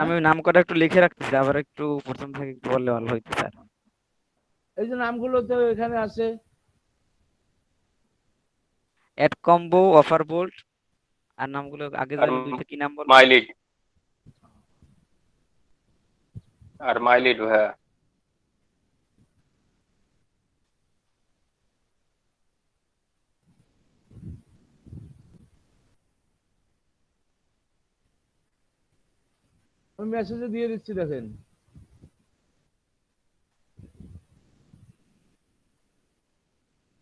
আমি ওই নাম কটা একটু লিখে রাখতেছি, আবার একটু প্রথম থেকে একটু বললে ভালো হইতো স্যার। এই যে নামগুলো তো এখানে আছে। অ্যাড কম্বো, অফার বোল্ট, আর নামগুলো আগে আর যে দুইটা কি নাম বললেন? মাইলিড, আর মাইলিড ভাইয়া। আমি মেসেজে দিয়ে দিচ্ছি, দেখেন।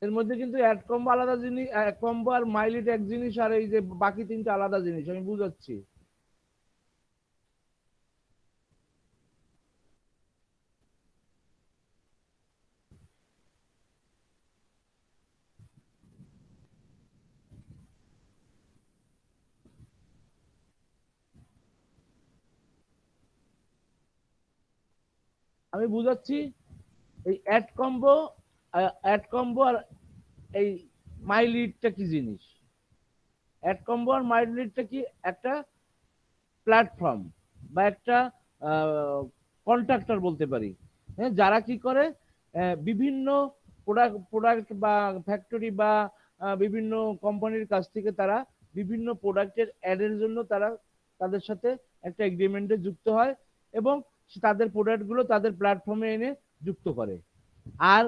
এর মধ্যে কিন্তু অ্যাড কম্বো আলাদা জিনিস, কম্বো আর মাইলিট এক জিনিস, আর এই যে বাকি তিনটা আলাদা জিনিস, আমি বুঝাচ্ছি। আমি বুঝাচ্ছি। এই অ্যাড কম্বো আর এই মাইলিটটা কি জিনিস। অ্যাড কম্বো আর মাইলিটটা কি, একটা প্ল্যাটফর্ম বা একটা কন্ট্রাক্টর বলতে পারি। হ্যাঁ, যারা কি করে, বিভিন্ন প্রোডাক্ট বা ফ্যাক্টরি বা বিভিন্ন কোম্পানির কাছ থেকে তারা বিভিন্ন প্রোডাক্টের অ্যাডের জন্য তারা তাদের সাথে একটা এগ্রিমেন্টে যুক্ত হয়, এবং তাদের প্রোডাক্টগুলো তাদের প্ল্যাটফর্মে এনে যুক্ত করে। আর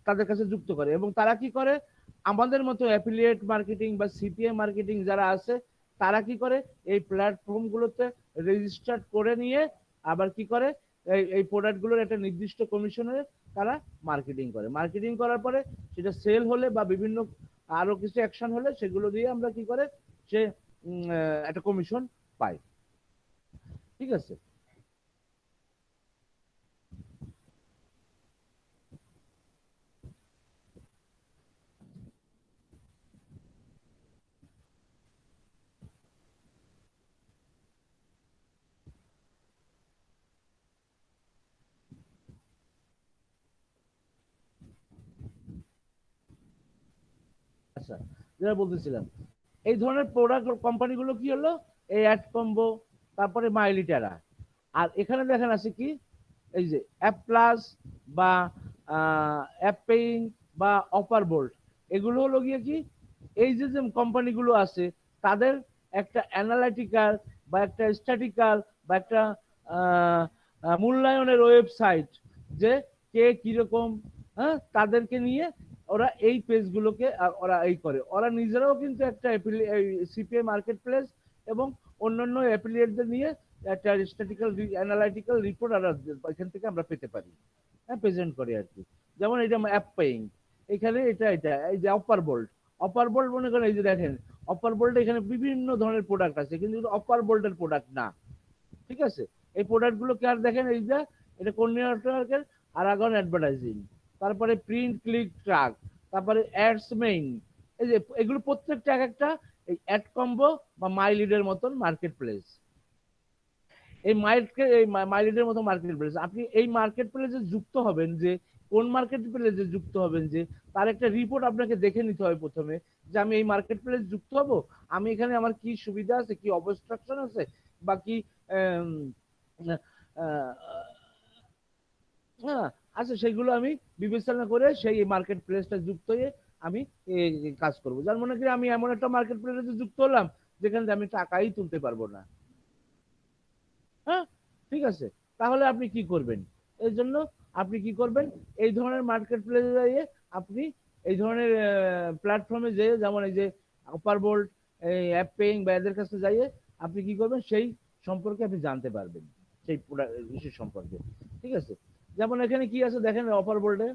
তাদের কাছে যুক্ত করে, এবং তারা কি করে, আমাদের মতো অ্যাফিলিয়েট মার্কেটিং বা সিপিএ মার্কেটিং যারা আছে, তারা কি করে, এই প্ল্যাটফর্মগুলোতে রেজিস্টার করে নিয়ে আবার কি করে, এই প্রোডাক্টগুলোর একটা নির্দিষ্ট কমিশনে তারা মার্কেটিং করে। মার্কেটিং করার পরে সেটা সেল হলে বা বিভিন্ন আরো কিছু অ্যাকশন হলে, সেগুলো দিয়ে আমরা কি করে, সে একটা কমিশন পাই। ঠিক আছে। আচ্ছা, যেটা বলতেছিলাম, এই ধরনের প্রোডাক্ট কোম্পানিগুলো কি হলো, এই অ্যাড কম্বো, তারপরে মাইলিটারা। আর এখানে দেখেন আছে কি, এই যে অ্যাপ প্লাস বা অ্যাপ পেইং বা অফার বোল্ট, এগুলো হলো গিয়ে কি, এই যে যে কোম্পানিগুলো আছে, তাদের একটা অ্যানালাইটিক্যাল বা একটা স্ট্যাটিক্যাল বা একটা মূল্যায়নের ওয়েবসাইট, যে কে কিরকম, হ্যাঁ, তাদেরকে নিয়ে ওরা এই পেজগুলোকে ওরা এই করে, ওরা নিজেরাও কিন্তু একটা সিপিএ মার্কেট প্লেস এবং অন্যান্য অ্যাফিলিয়েটদের নিয়ে একটা স্ট্যাটিক্যাল অ্যানালাইটিক্যাল রিপোর্ট আমরা এখান থেকে আমরা পেতে পারি। হ্যাঁ, প্রেজেন্ট করে আর কি। যেমন এটা অ্যাপ পেইং, এখানে এটা এই যে অপার বোল্ট মনে করেন, এই যে দেখেন, অপার বোল্ট এখানে বিভিন্ন ধরনের প্রোডাক্ট আছে, কিন্তু অপার বোল্টের প্রোডাক্ট না। ঠিক আছে। এই প্রোডাক্টগুলো কে আর দেখেন, এই যে এটা কোন নেটওয়ার্কের, আরাগন অ্যাডভার্টাইজিং, তারপরে প্রিন্ট ক্লিক ট্রাক, তারপরে অ্যাডস মেইন। এই যে এগুলো প্রত্যেকটা এক একটা এই অ্যাড কম্বো বা মাই লিডের মতন মার্কেট প্লেস। এই মাই লিডের মতো মার্কেট প্লেস, আপনি এই মার্কেট প্লেসে যুক্ত হবেন, যে কোন মার্কেট প্লেসে যুক্ত হবেন, যে তার একটা রিপোর্ট আপনাকে দেখে নিতে হয় প্রথমে, যে আমি এই মার্কেট প্লেস যুক্ত হব, আমি এখানে আমার কি সুবিধা আছে, কি অবস্ট্রাকশন আছে, বা কি হ্যাঁ আচ্ছা, সেগুলো আমি বিবেচনা করে সেই মার্কেট প্লেসটা যুক্ত হয়ে আমি কাজ করব। যার মনে করি আমি এমন একটা মার্কেট প্লেসে যুক্ত হলাম যেখান থেকে আমি টাকাই তুলতে পারবো না। হ্যাঁ, ঠিক আছে। তাহলে আপনি কি করবেন? এই জন্য আপনি কি করবেন, এই ধরনের মার্কেট প্লেসে যাইয়ে আপনি এই ধরনের প্ল্যাটফর্মে যেয়ে, যেমন এই যে অপার বোল্ট, এই অ্যাপ পেইং বা এদের কাছে যাইয়ে আপনি কি করবেন, সেই সম্পর্কে আপনি জানতে পারবেন, সেই ইস্যু সম্পর্কে। ঠিক আছে। যেমন এখানে কি আছে দেখেন, অফার বোল্টে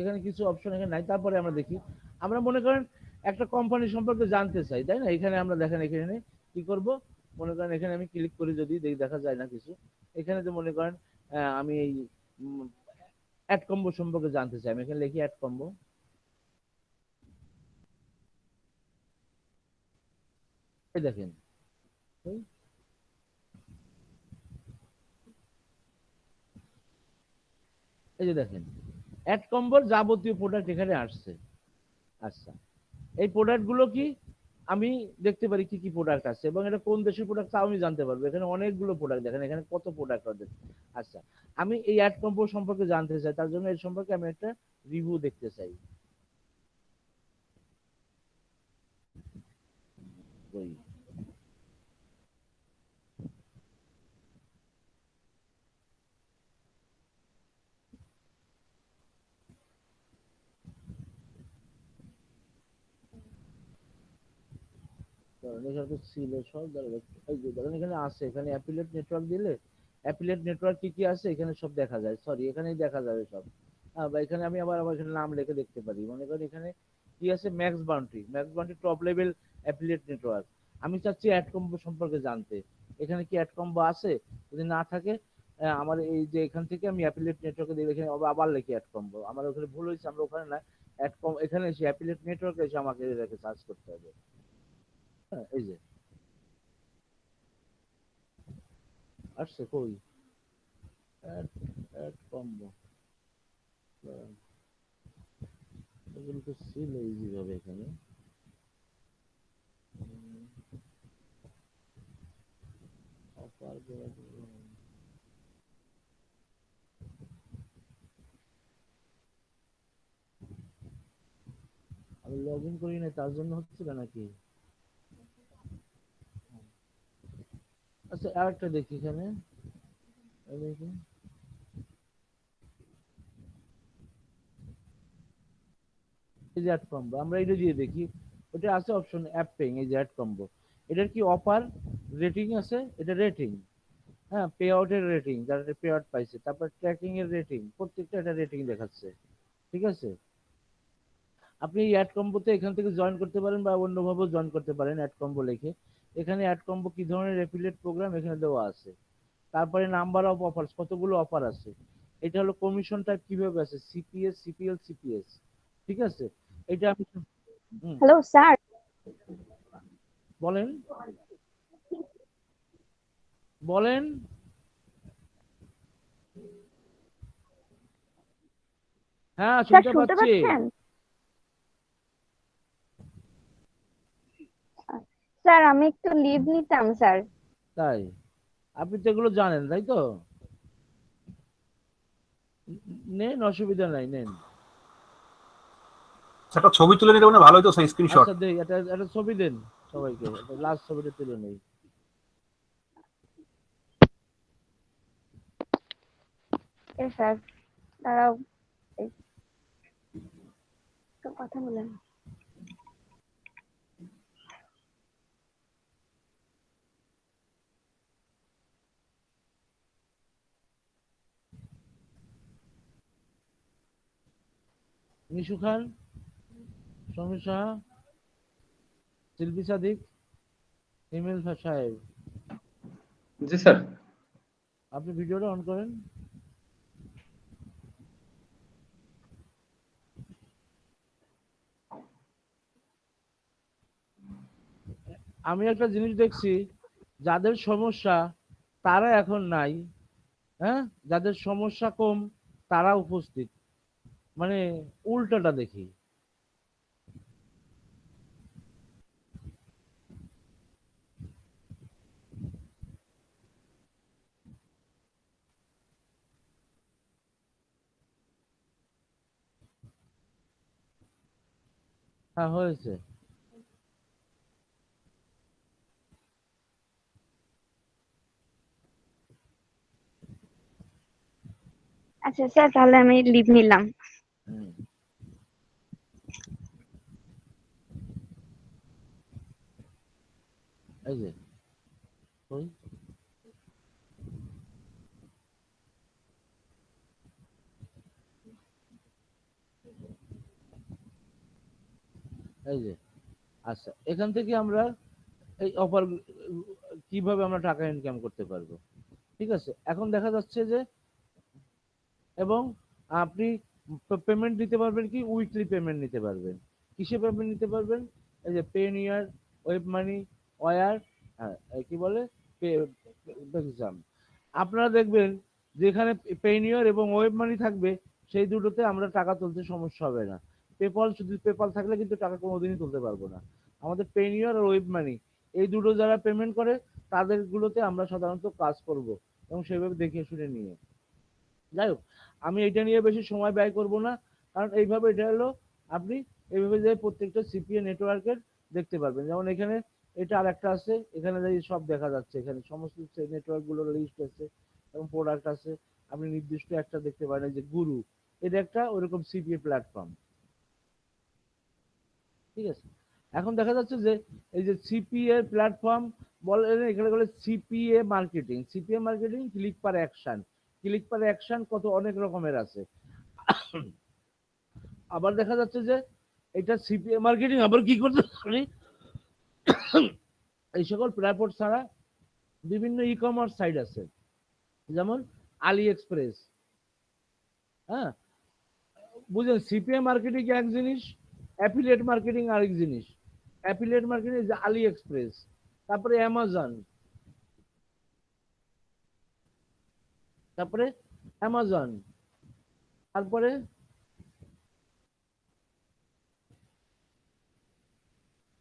এখানে কিছু অপশন এখানে নাই। তারপরে আমরা দেখি, আমরা মনে করেন একটা কোম্পানি সম্পর্কে জানতে চাই, তাই না? এখানে আমরা দেখেন, এখানে কি করব, মনে করেন এখানে আমি ক্লিক করি, যদি দেখা যায় না কিছু। এখানে তো মনে করেন আমি এই অ্যাড কম্বো সম্পর্কে জানতে চাই, আমি এখানে লিখি অ্যাড কম্বো। এই দেখেন, এই এই যে দেখেন, অ্যাড কম্বোর যাবতীয় প্রোডাক্ট এখানে আসছে। আচ্ছা, এই প্রোডাক্টগুলো কি আমি দেখতে পারি কি কি প্রোডাক্ট আছে এবং এটা কোন দেশের প্রোডাক্ট তাও আমি জানতে পারবো। এখানে অনেকগুলো প্রোডাক্ট দেখেন, এখানে কত প্রোডাক্ট আছে। আচ্ছা, আমি এই অ্যাড কম্বো সম্পর্কে জানতে চাই, তার জন্য এর সম্পর্কে আমি একটা রিভিউ দেখতে চাই। ওই কারণ এখানে তো ছিল সব এই যে ধরেন এখানে আছে, এখানে অ্যাফিলিয়েট নেটওয়ার্ক দিলে অ্যাফিলিয়েট নেটওয়ার্ক কি কি আছে এখানে সব দেখা যায়, সরি এখানেই দেখা যাবে সব। হ্যাঁ, বা এখানে আমি আবার আবার এখানে নাম লিখে দেখতে পারি। মনে করেন এখানে কি আছে, max boundary top level affiliate network. আমি চাচ্ছি অ্যাড কম্বো সম্পর্কে জানতে, এখানে কি অ্যাড কম্বো আছে? যদি না থাকে আমার এই যে এখান থেকে আমি অ্যাফিলিয়েট নেটওয়ার্কে দিই, এখানে আবার লিখি অ্যাড কম্বো। আমার ওখানে ভুল হয়েছে, আমরা ওখানে না অ্যাড কম, এখানে এসে অ্যাফিলিয়েট নেটওয়ার্কে এসে আমাকে এটাকে সার্চ করতে হবে। হ্যাঁ, এই যে আসছে কই অ্যাড কম্বো, এগুলো তো ছিল ইজি ভাবে এখানে। অফার আমি লগ ইন করি না, তার জন্য হচ্ছিল নাকি? আচ্ছা, আরেকটা দেখি এখানে, এই দেখি এই যে অ্যাড কম্বো, আমরা এটা দিয়ে দেখি। ওটা আছে অপশন অ্যাপ পেইং, এই যে অ্যাড কম্বো, এটার কি অফার রেটিং আছে, এটা রেটিং। হ্যাঁ, পে আউটের রেটিং, যারা পে আউট পাইছে, তারপর ট্র্যাকিং এর রেটিং, প্রত্যেকটা একটা রেটিং দেখাচ্ছে। ঠিক আছে, আপনি অ্যাড কম্বোতে এখান থেকে জয়েন করতে পারেন বা অন্যভাবেও জয়েন করতে পারেন অ্যাড কম্বো লিখে। এখানে অ্যাড কম্বো কি ধরনের অ্যাফিলিয়েট প্রোগ্রাম এখানে দেওয়া আছে, তারপরে নাম্বার অফ অফার্স, কতগুলো অফার আছে, এটা হলো কমিশন টাইপ কিভাবে আছে, সিপিএস, সিপিএল, সিপিএস। ঠিক আছে, এটা আমি হ্যালো স্যার। বলেন বলেন। হ্যাঁ, স্যার শুনতে শুনতে পাচ্ছি। পাচ্ছেন? স্যার আমি একটু লিভ নিতাম স্যার। তাই? আপনি তো এগুলো জানেন তাই তো? নেন, অসুবিধা নাই, নেন। একটা ছবি তুলে নিলে ভালো হতো, সেই স্ক্রিনশট। আচ্ছা, দেই, এটা একটা ছবি দেন সবাইকে, লাস্ট ছবিটা তুলে নেই। এ স্যার দাঁড়াও, একটু কথা বলেন। নিশু খান, সমীর সাহা, শিল্পী সাদিক, ইমেল সাহেব, जी सर। আপনি ভিডিওটা অন করেন। আমি একটা জিনিস দেখছি, যাদের সমস্যা তারা এখন নাই, হ্যাঁ, যাদের সমস্যা কম তারা উপস্থিত, মানে উল্টাটা দেখি। হ্যাঁ, হয়েছে। আচ্ছা স্যার, তাহলে আমি লিভ নিলাম। হুম, এই যে ওই এই যে, আচ্ছা, এখান থেকে আমরা এই অফার কিভাবে আমরা টাকা ইনকাম করতে পারবো। ঠিক আছে, এখন দেখা যাচ্ছে যে, এবং আপনি পেমেন্ট দিতে পারবেন কি, উইকলি পেমেন্ট নিতে পারবেন। কিসে পেমেন্ট নিতে পারবেন? এই যে পেনিয়ার, ওয়েব মানি, ওয়ার, হ্যাঁ, কি বলে, এক্সাম। আপনারা দেখবেন যেখানে পেনিয়ার এবং ওয়েব মানি থাকবে সেই দুটোতে আমরা টাকা তুলতে সমস্যা হবে না। পেপাল, শুধু পেপাল থাকলে কিন্তু টাকা কোনোদিনই তুলতে পারবো না। আমাদের পেনিয়ার আর ওয়েব মানি, এই দুটো যারা পেমেন্ট করে তাদের গুলোতে আমরা সাধারণত কাজ করব এবং সেভাবে দেখে শুনে নিয়ে। যাই হোক, আমি এটা নিয়ে বেশি সময় ব্যয় করব না, কারণ এইভাবে এটা হলো আপনি এইভাবে যে প্রত্যেকটা সিপিএ নেটওয়ার্কের দেখতে পারবেন। যেমন এখানে এটা আর একটা আছে, এখানে যাই সব দেখা যাচ্ছে, এখানে সমস্ত নেটওয়ার্ক গুলোর লিস্ট আছে এবং প্রোডাক্ট আছে। আপনি নির্দিষ্ট একটা দেখতে পারেন, যে গুরু, এটা একটা ওইরকম সিপিএ প্ল্যাটফর্ম। ঠিক আছে, এখন দেখা যাচ্ছে যে এই যে সিপিএ প্ল্যাটফর্ম বলে, এখানে বলে CPA marketing. CPA marketing click per action, click per action কত অনেক রকমের আছে। আবার দেখা যাচ্ছে যে এটা সিপিএ মার্কেটিং আবার কি করতে পারি, এই সকল প্ল্যাটফর্ম ছাড়া বিভিন্ন ই কমার্স সাইট আছে, যেমন আলি এক্সপ্রেস। হ্যাঁ, বুঝলেন, সিপিএ মার্কেটিং এক জিনিস, অ্যাফিলিয়েট মার্কেটিং আরেক জিনিস। অ্যাফিলিয়েট মার্কেটিং যে আলি এক্সপ্রেস, তারপরে অ্যামাজন, তারপরে অ্যামাজন, তারপরে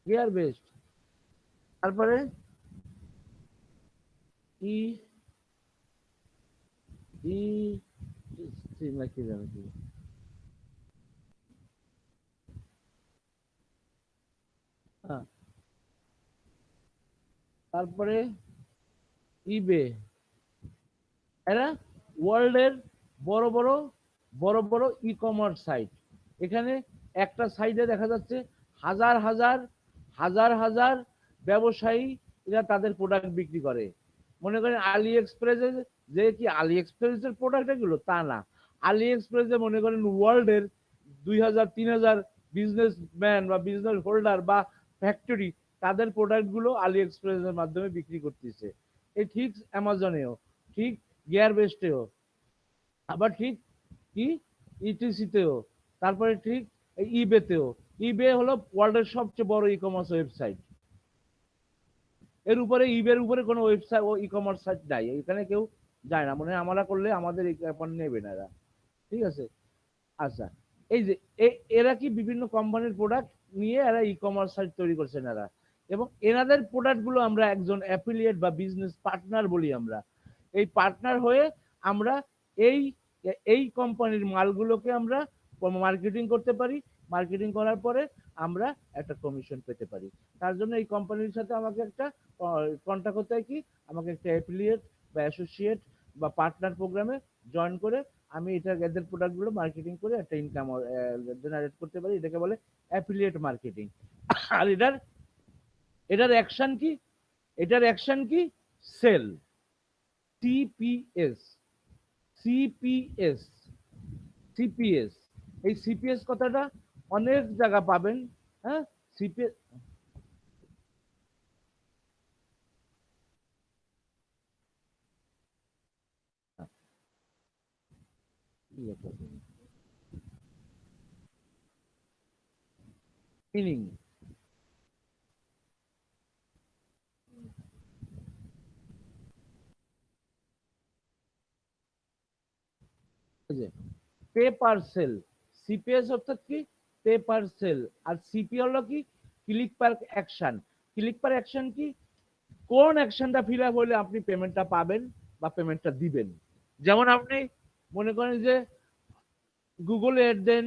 গিয়ার বেস্ট, তারপরে ই ই নাকি জানো কি, হ্যাঁ, তারপরে ইবে। এরা ওয়ার্ল্ডের বড় বড় বড় বড় ই কমার্স সাইট। এখানে একটা সাইডে দেখা যাচ্ছে হাজার হাজার হাজার হাজার ব্যবসায়ী এরা তাদের প্রোডাক্ট বিক্রি করে। মনে করেন আলি এক্সপ্রেসে যে কি আলি এক্সপ্রেসের প্রোডাক্ট এগুলো, তা না। আলি এক্সপ্রেসে মনে করেন ওয়ার্ল্ডের 2000-3000 বিজনেসম্যান বা বিজনেস হোল্ডার বা ফ্যাক্টরি তাদের প্রোডাক্টগুলো আলি এক্সপ্রেসের মাধ্যমে বিক্রি করতেছে। এই ঠিক অ্যামাজনেও, ঠিক গিয়ার বেস্টেও, আবার ঠিক কি ইটিসিতেও, তারপরে ঠিক ইবেতেও। ইবে হলো ওয়ার্ল্ডের সবচেয়ে বড় ই কমার্স ওয়েবসাইট। এর উপরে ইবের উপরে কোনো ওয়েবসাইট ও ই কমার্স সাইট নাই, এখানে কেউ যায় না। মনে হয় আমরা করলে আমাদের এই পণ্য নেবে না এরা। ঠিক আছে, আচ্ছা, এই যে এরা কি বিভিন্ন কোম্পানির প্রোডাক্ট নিয়ে এরা ই কমার্স সাইট তৈরি করছেন এরা, এবং এনাদের প্রোডাক্ট গুলো আমরা একজন অ্যাফিলিয়েট বা বিজনেস পার্টনার বলি আমরা। এই পার্টনার হয়ে আমরা এই এই কোম্পানির মালগুলোকে আমরা মার্কেটিং করতে পারি। মার্কেটিং করার পরে আমরা একটা কমিশন পেতে পারি। তার জন্য এই কোম্পানির সাথে আমাকে একটা কন্ট্যাক্ট করতে হয়, কি আমাকে একটা অ্যাফিলিয়েট বা অ্যাসোসিয়েট বা পার্টনার প্রোগ্রামে জয়েন করে আমি এটা এদের প্রোডাক্টগুলো মার্কেটিং করে একটা ইনকাম জেনারেট করতে পারি। এটাকে বলে অ্যাফিলিয়েট মার্কেটিং। আর এটার এটার অ্যাকশন কি, এটার অ্যাকশন কি, সেল, সিপিএস, সিপিএস, সিপিএস। এই সিপিএস কথাটা অনেক জায়গা পাবেন। হ্যাঁ, CPS, meaning, pay per sale. CPS অর্থাৎ কি, পে পার সেল। আর সিপি হলো কি, click per action. Click per action কি, কোন অ্যাকশনটা ফিল আপ হলে আপনি পেমেন্টটা পাবেন বা পেমেন্টটা দিবেন। যেমন আপনি মনে করেন যে গুগলে অ্যাড দেন,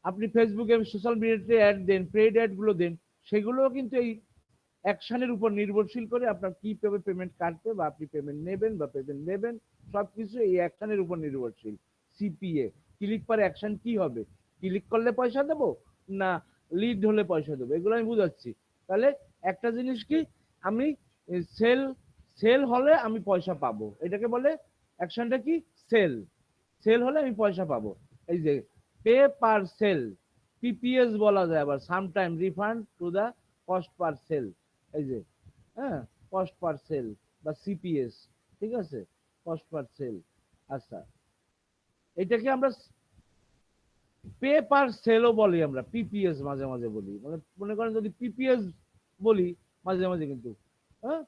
আপনি ফেসবুকে সোশ্যাল মিডিয়াতে অ্যাড দেন, পেইড অ্যাড গুলো দেন, সেগুলোও কিন্তু এই অ্যাকশনের উপর নির্ভরশীল করে আপনার কিভাবে পেমেন্ট কাটবে বা আপনি পেমেন্ট নেবেন বা পেমেন্ট নেবেন, সবকিছু এই অ্যাকশনের উপর নির্ভরশীল। সিপিএ, ক্লিক পার অ্যাকশন কি হবে, ক্লিক করলে পয়সা দেবো না লিড হলে পয়সা দেবো, এগুলো আমি বুঝাচ্ছি। তাহলে একটা জিনিস কি, আমি সেল, সেল হলে আমি পয়সা পাবো, এটাকে বলে অ্যাকশনটা কি, সেল। সেল হলে আমি পয়সা পাবো। এই যে পে পার সেল, পিপিএস বলা যায়, আবার sometime refund to the cost per sale. এই যে, হ্যাঁ, কস্ট পার সেল বা সিপিএস। ঠিক আছে, কস্ট পার সেল। আচ্ছা, এটাকে আমরা পে পার সেলও বলি, আমরা পিপিএস মাঝে মাঝে বলি। মানে মনে করেন যদি পিপিএস বলি মাঝে মাঝে, কিন্তু হ্যাঁ,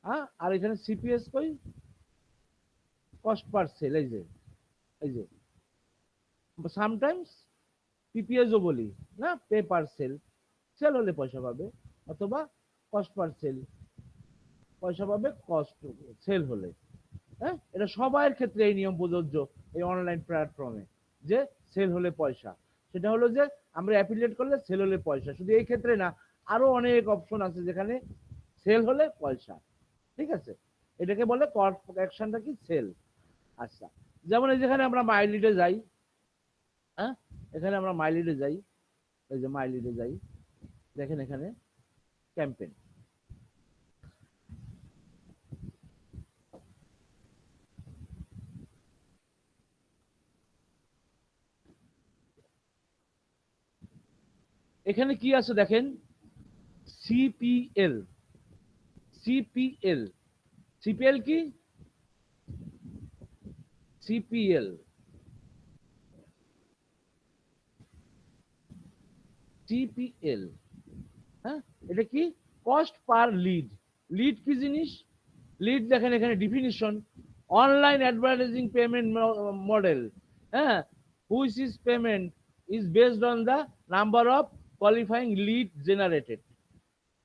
হ্যাঁ, আর এখানে সিপিএস কই, কস্ট পার সেল। এই যে, এই যে সামটাইমস পিপিএসও বলি না, পে পার সেল, সেল হলে পয়সা পাবে, অথবা কস্ট পার সেল, পয়সা পাবে কস্ট সেল হলে। হ্যাঁ, এটা সবার ক্ষেত্রে এই নিয়ম প্রযোজ্য এই অনলাইন প্ল্যাটফর্মে, যে সেল হলে পয়সা। সেটা হলো যে আমরা অ্যাফিলিয়েট করলে সেল হলে পয়সা, শুধু এই ক্ষেত্রে না, আরো অনেক অপশন আছে যেখানে সেল হলে পয়সা। ঠিক আছে, এটাকে বলে কল অ্যাকশনটা কি, সেল। আচ্ছা, যেমন এই যেখানে আমরা মাইলিডে যাই, হ্যাঁ, এখানে আমরা মাইলিডে যাই, এই যে মাইলিডে যাই, দেখেন এখানে ক্যাম্পেইন, এখানে কি আছে দেখেন, সিপিএল, সিপিএল, সিপিএল কি, সিপিএল, সিপিএল, হ্যাঁ, এটা কি, কস্ট পার লিড। লিড কি জিনিস, লিড দেখেন এখানে definition, online advertising payment model, হ্যাঁ, which is payment is based on the number of qualifying lead generated.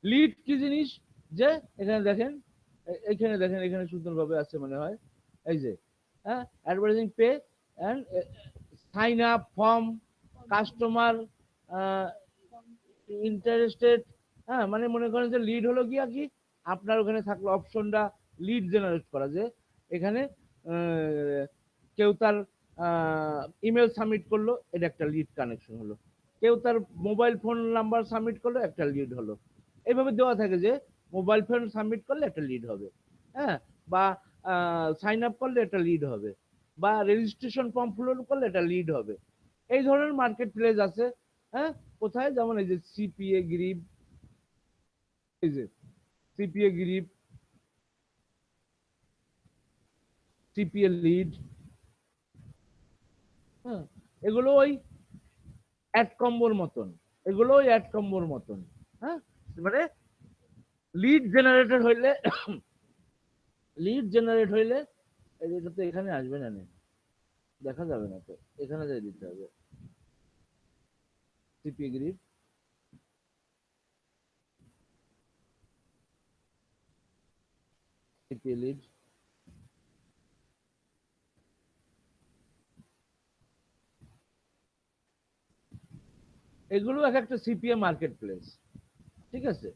Lead কি জিনিস, যে এখানে দেখেন, এখানে দেখেন, এখানে সুন্দরভাবে আছে মনে হয়, এই যে, হ্যাঁ, advertising pay and sign up form, customer interested, হ্যাঁ, মানে মনে করেন যে লিড হলো গিয়া কি, আপনার ওখানে থাকলো অপশনটা লিড জেনারেট করা, যে এখানে কেউ তার ইমেল সাবমিট করলো, এটা একটা লিড কানেকশন হলো, কেউ তার মোবাইল ফোন নাম্বার সাবমিট করলো, একটা লিড হলো। এইভাবে দেওয়া থাকে যে মোবাইল ফোন সাবমিট করলে একটা লিড হবে, হ্যাঁ, বা সাইন আপ করলে একটা লিড হবে, বা রেজিস্ট্রেশন ফর্ম পূরণ করলে একটা লিড হবে। এই ধরনের মার্কেট প্লেস আছে, হ্যাঁ, কোথায়, যেমন এই যে সিপিএ গ্রিপ, এই যে সিপিএ গ্রিপ, সিপিএ লিড, হ্যাঁ, এগুলো ওই অ্যাড কম্বোর মতন, এগুলো ওই অ্যাড কম্বোর মতন, হ্যাঁ, মানে লিড জেনারেটর হইলে, লিড জেনারেট হইলে, এটা তো এখানে আসবে না, দেখা যাবে না তো, এখানে যাই দিতে হবে, সিপিএ গ্রিপ, সিপিএ লিড, এগুলো এক একটা সিপিএ মার্কেট প্লেস। ঠিক আছে,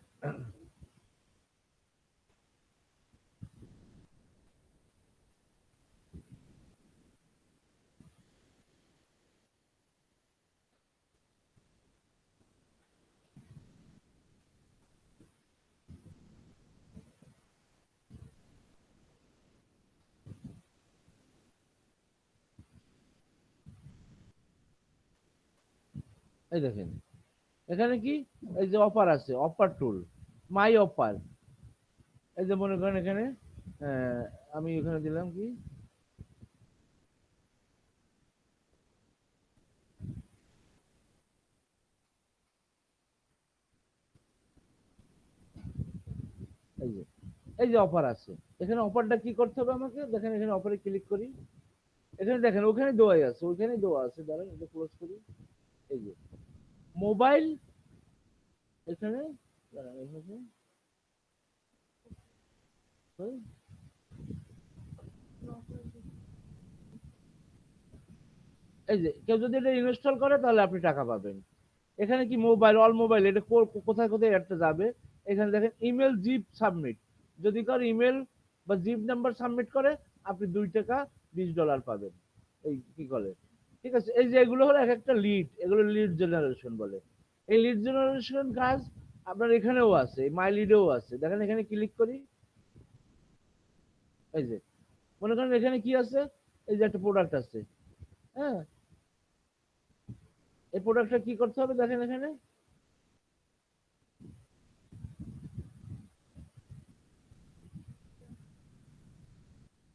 এই দেখেন এখানে কি, এই যে অফার আছে, অফার টুল, মাই অফার, এই যে মনে করেন এখানে আমি এখানে দিলাম কি, এই যে, এই যে অফার আছে, এখানে অফারটা কি করতে হবে আমাকে, দেখেন এখানে অফারে ক্লিক করি, এখানে দেখেন ওখানে দেওয়াই আছে, ওইখানে দেওয়া আছে, দাঁড়ান এটা ক্লোজ করি, এই যে মোবাইল, এখানে দাঁড়ান, এখানে ওই, এই যে কেউ যদি এটা ইনস্টল করে তাহলে আপনি টাকা পাবেন। এখানে কি মোবাইল, অল মোবাইল, এটা কোথায় কোথায় একটা যাবে, এখানে দেখেন ইমেল জিপ সাবমিট, যদি কারো ইমেল বা জিপ নাম্বার সাবমিট করে আপনি $2.20 পাবেন, এই কি করে। ঠিক আছে, এই যে এগুলো হলো এক একটা লিড, এগুলো লিড জেনারেশন বলে। এই লিড জেনারেশন কাজ আপনার এখানেও আছে, মাই লিডেও আছে, দেখেন এখানে ক্লিক করি, এই যে মনে করেন এখানে কি আছে, এই যে একটা প্রোডাক্ট আছে, হ্যাঁ, এই প্রোডাক্টটা কি করতে হবে, দেখেন এখানে,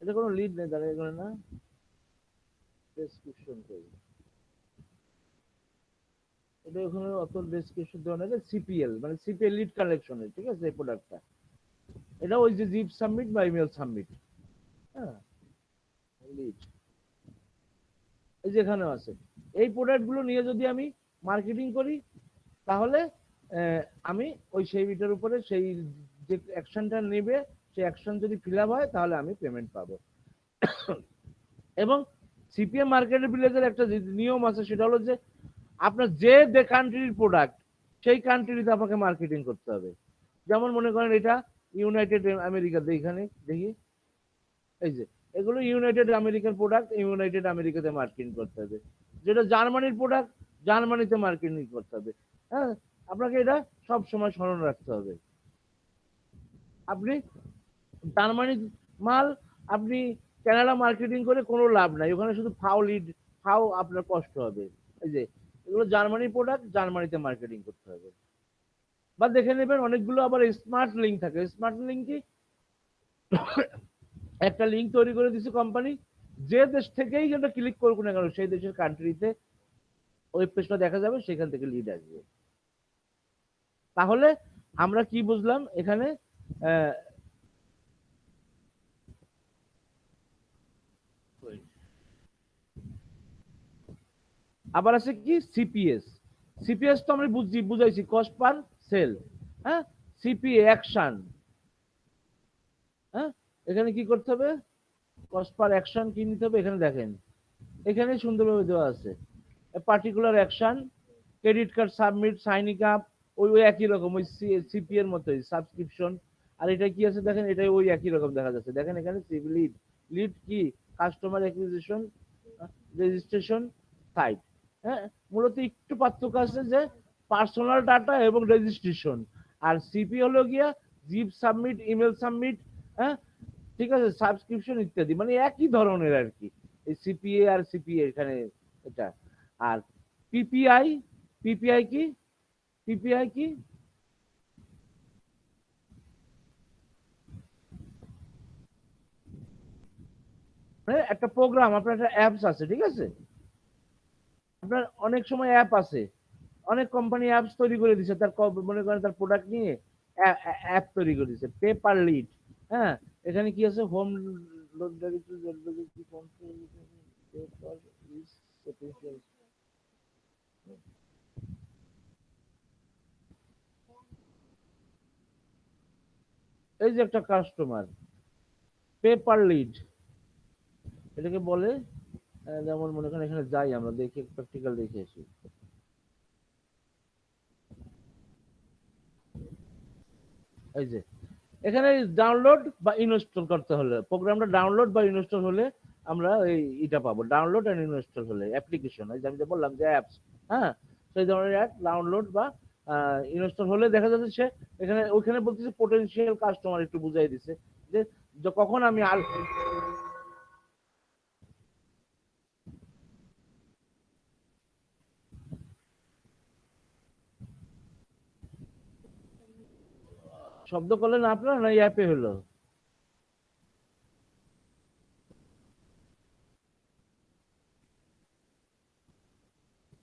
এটা কোনো লিড নেই, দাঁড়ায় এখানে না, ডেসক্রিপশন করি, এটা ওখানে অত ডেসক্রিপশন দেওয়া নেই, সিপিএল মানে সিপিএল লিড কালেকশনের, ঠিক আছে, এই প্রোডাক্টটা, এটা ওই যে জিপ সাবমিট বা ইমেল সাবমিট, হ্যাঁ, লিড, এই যে এখানে আছে, এই প্রোডাক্টগুলো নিয়ে যদি আমি মার্কেটিং করি তাহলে আমি ওই সেইটার উপরে সেই যে অ্যাকশনটা নেবে সেই অ্যাকশন যদি ফিল আপ হয় তাহলে আমি পেমেন্ট পাবো। এবং সিপিএম মার্কেট ভিলেজের একটা নিয়ম আছে, সেটা হলো যে আপনার যে কান্ট্রির প্রোডাক্ট সেই কান্ট্রিতে আপনাকে মার্কেটিং করতে হবে। যেমন মনে করেন এটা ইউনাইটেড আমেরিকাতে, এখানে দেখি এই যে এগুলো ইউনাইটেড আমেরিকান প্রোডাক্ট, ইউনাইটেড আমেরিকাতে মার্কেটিং করতে হবে। যেটা জার্মানির প্রোডাক্ট জার্মানিতে মার্কেটিং করতে হবে। হ্যাঁ, আপনাকে এটা সব সময় স্মরণ রাখতে হবে। আপনি জার্মানির মাল আপনি কানাডা মার্কেটিং করে কোনো লাভ নাই, ওখানে শুধু ফাও আপনার কষ্ট হবে। এই যে এগুলো জার্মানির প্রোডাক্ট জার্মানিতে মার্কেটিং করতে হবে। বা দেখে নেবেন অনেকগুলো আবার স্মার্ট লিঙ্ক থাকে। স্মার্ট লিঙ্ক কি, একটা লিঙ্ক তৈরি করে দিচ্ছে কোম্পানি, যে দেশ থেকেই যেটা ক্লিক করবো না কেন সেই দেশের কান্ট্রিতে ওয়েব পেজটা দেখা যাবে, সেখান থেকে লিড আসবে। তাহলে আমরা কি বুঝলাম এখানে, আবার আছে কি সিপিএস। সিপিএস তো আমরা বুঝাইছি কস্ট পার সেল। হ্যাঁ, সিপিএ অ্যাকশন। হ্যাঁ, এখানে কি করতে হবে, কস্ট পার অ্যাকশন কি নিতে হবে, এখানে দেখেন এখানে সুন্দরভাবে দেওয়া আছে particular action, credit card submit, signing up, ওই একই রকম, ওই সিপি এর মতোই সাবস্ক্রিপশন। আর এটা কি আছে দেখেন, এটা ওই একই রকম দেখা যাচ্ছে। দেখেন এখানে লিড, লিড কি কাস্টমার অ্যাকুইজিশন রেজিস্ট্রেশন সাইট। হ্যাঁ, মূলত একটু পার্থক্য আছে যে পার্সোনাল ডাটা এবং রেজিস্ট্রেশন, আর সিপি হলো গিয়া জিপ সাবমিট, ইমেল সাবমিট, হ্যাঁ ঠিক আছে, সাবস্ক্রিপশন ইত্যাদি, মানে একই ধরনের আর কি এই সিপিএ আর সিপিএ এখানে এটা। আর পিপিআই, পিপিআই কি, পিপিআই কি, মানে একটা প্রোগ্রাম, আপনার একটা অ্যাপস আছে, ঠিক আছে, আপনার অনেক সময় অ্যাপ আছে, অনেক কোম্পানি অ্যাপস তৈরি করে দিচ্ছে তার মনে করেন তার প্রোডাক্ট নিয়ে অ্যাপ তৈরি করে দিচ্ছে, পে পার লিড। হ্যাঁ, এখানে কি আছে, হোম এই যে একটা কাস্টমার পে পার লিড এটাকে বলে। যেমন মনে করেন এখানে যাই আমরা দেখি, প্র্যাকটিক্যাল দেখে আসি। এই যে এখানে ডাউনলোড বা ইনস্টল করতে হলে, প্রোগ্রামটা ডাউনলোড বা ইনস্টল হলে আমরা এটা পাবো, ডাউনলোড এন্ড ইনস্টল হলে অ্যাপ্লিকেশন, এই যে আমি যে বললাম যে অ্যাপস, হ্যাঁ সেই ধরনের অ্যাপ ডাউনলোড বা ইনস্টল হলে দেখা যাচ্ছে সে এখানে ওইখানে বলতেছে পোটেনশিয়াল কাস্টমার, একটু বুঝাই দিছে যে কখন আমি আর শব্দ করলেন আপনার না অ্যাপে হলো,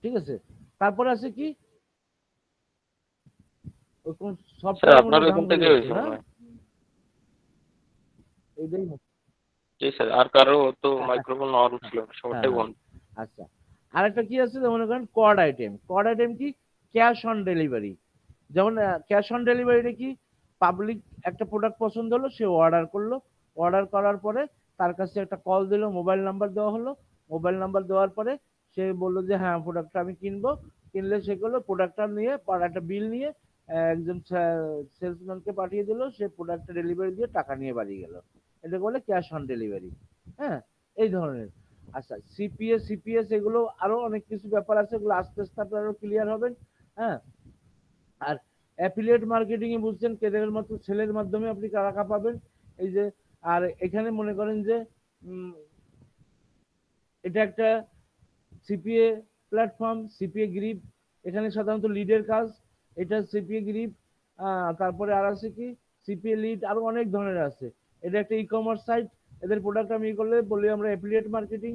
ঠিক আছে। তারপরে আছে কি ওই কোন স্যার সফটওয়্যার আপনার এখান থেকে হয়েছে মনে হয়। এইটাই। জি স্যার, আর কারো তো মাইক্রোফোন অন ছিল, সবারটাই বন্ধ। আচ্ছা, আরেকটা কি আছে মনে করেন কোড আইটেম। কোড আইটেম কি, ক্যাশ অন ডেলিভারি। যেমন ক্যাশ অন ডেলিভারিটা কি, পাবলিক একটা প্রোডাক্ট পছন্দ হলো, সে অর্ডার করলো, অর্ডার করার পরে তার কাছে একটা কল দিল, মোবাইল নাম্বার দেওয়া হলো, মোবাইল নাম্বার দেওয়ার পরে সে বললো যে হ্যাঁ প্রোডাক্টটা আমি কিনবো, কিনলে সে করলো প্রোডাক্টটা নিয়ে একটা বিল নিয়ে একজন সেলসম্যানকে পাঠিয়ে দিল, সে প্রোডাক্টটা ডেলিভারি দিয়ে টাকা নিয়ে বাড়ি গেল, এটা বলে ক্যাশ অন ডেলিভারি। হ্যাঁ, এই ধরনের। আচ্ছা, সিপিএস এগুলো আরো অনেক কিছু ব্যাপার আছে, এগুলো আস্তে আস্তে আপনারা ক্লিয়ার হবেন। হ্যাঁ, আর অ্যাফিলিয়েট মার্কেটিং এ বুঝছেন কেদের মতো সেলের মাধ্যমে আপনি টাকা পাবেন, এই যে। আর এখানে মনে করেন যে এটা একটা সিপিএ প্ল্যাটফর্ম, সিপিএ গ্রিপ, এখানে সাধারণত লিডের কাজ, এটা সিপিএ গ্রিপ। তারপরে আর আছে কি সিপিএ লিড, আরো অনেক ধরনের আছে। এটা একটা ই কমার্স সাইট, এদের প্রোডাক্ট আমি করলে বলি আমরা অ্যাফিলিয়েট মার্কেটিং,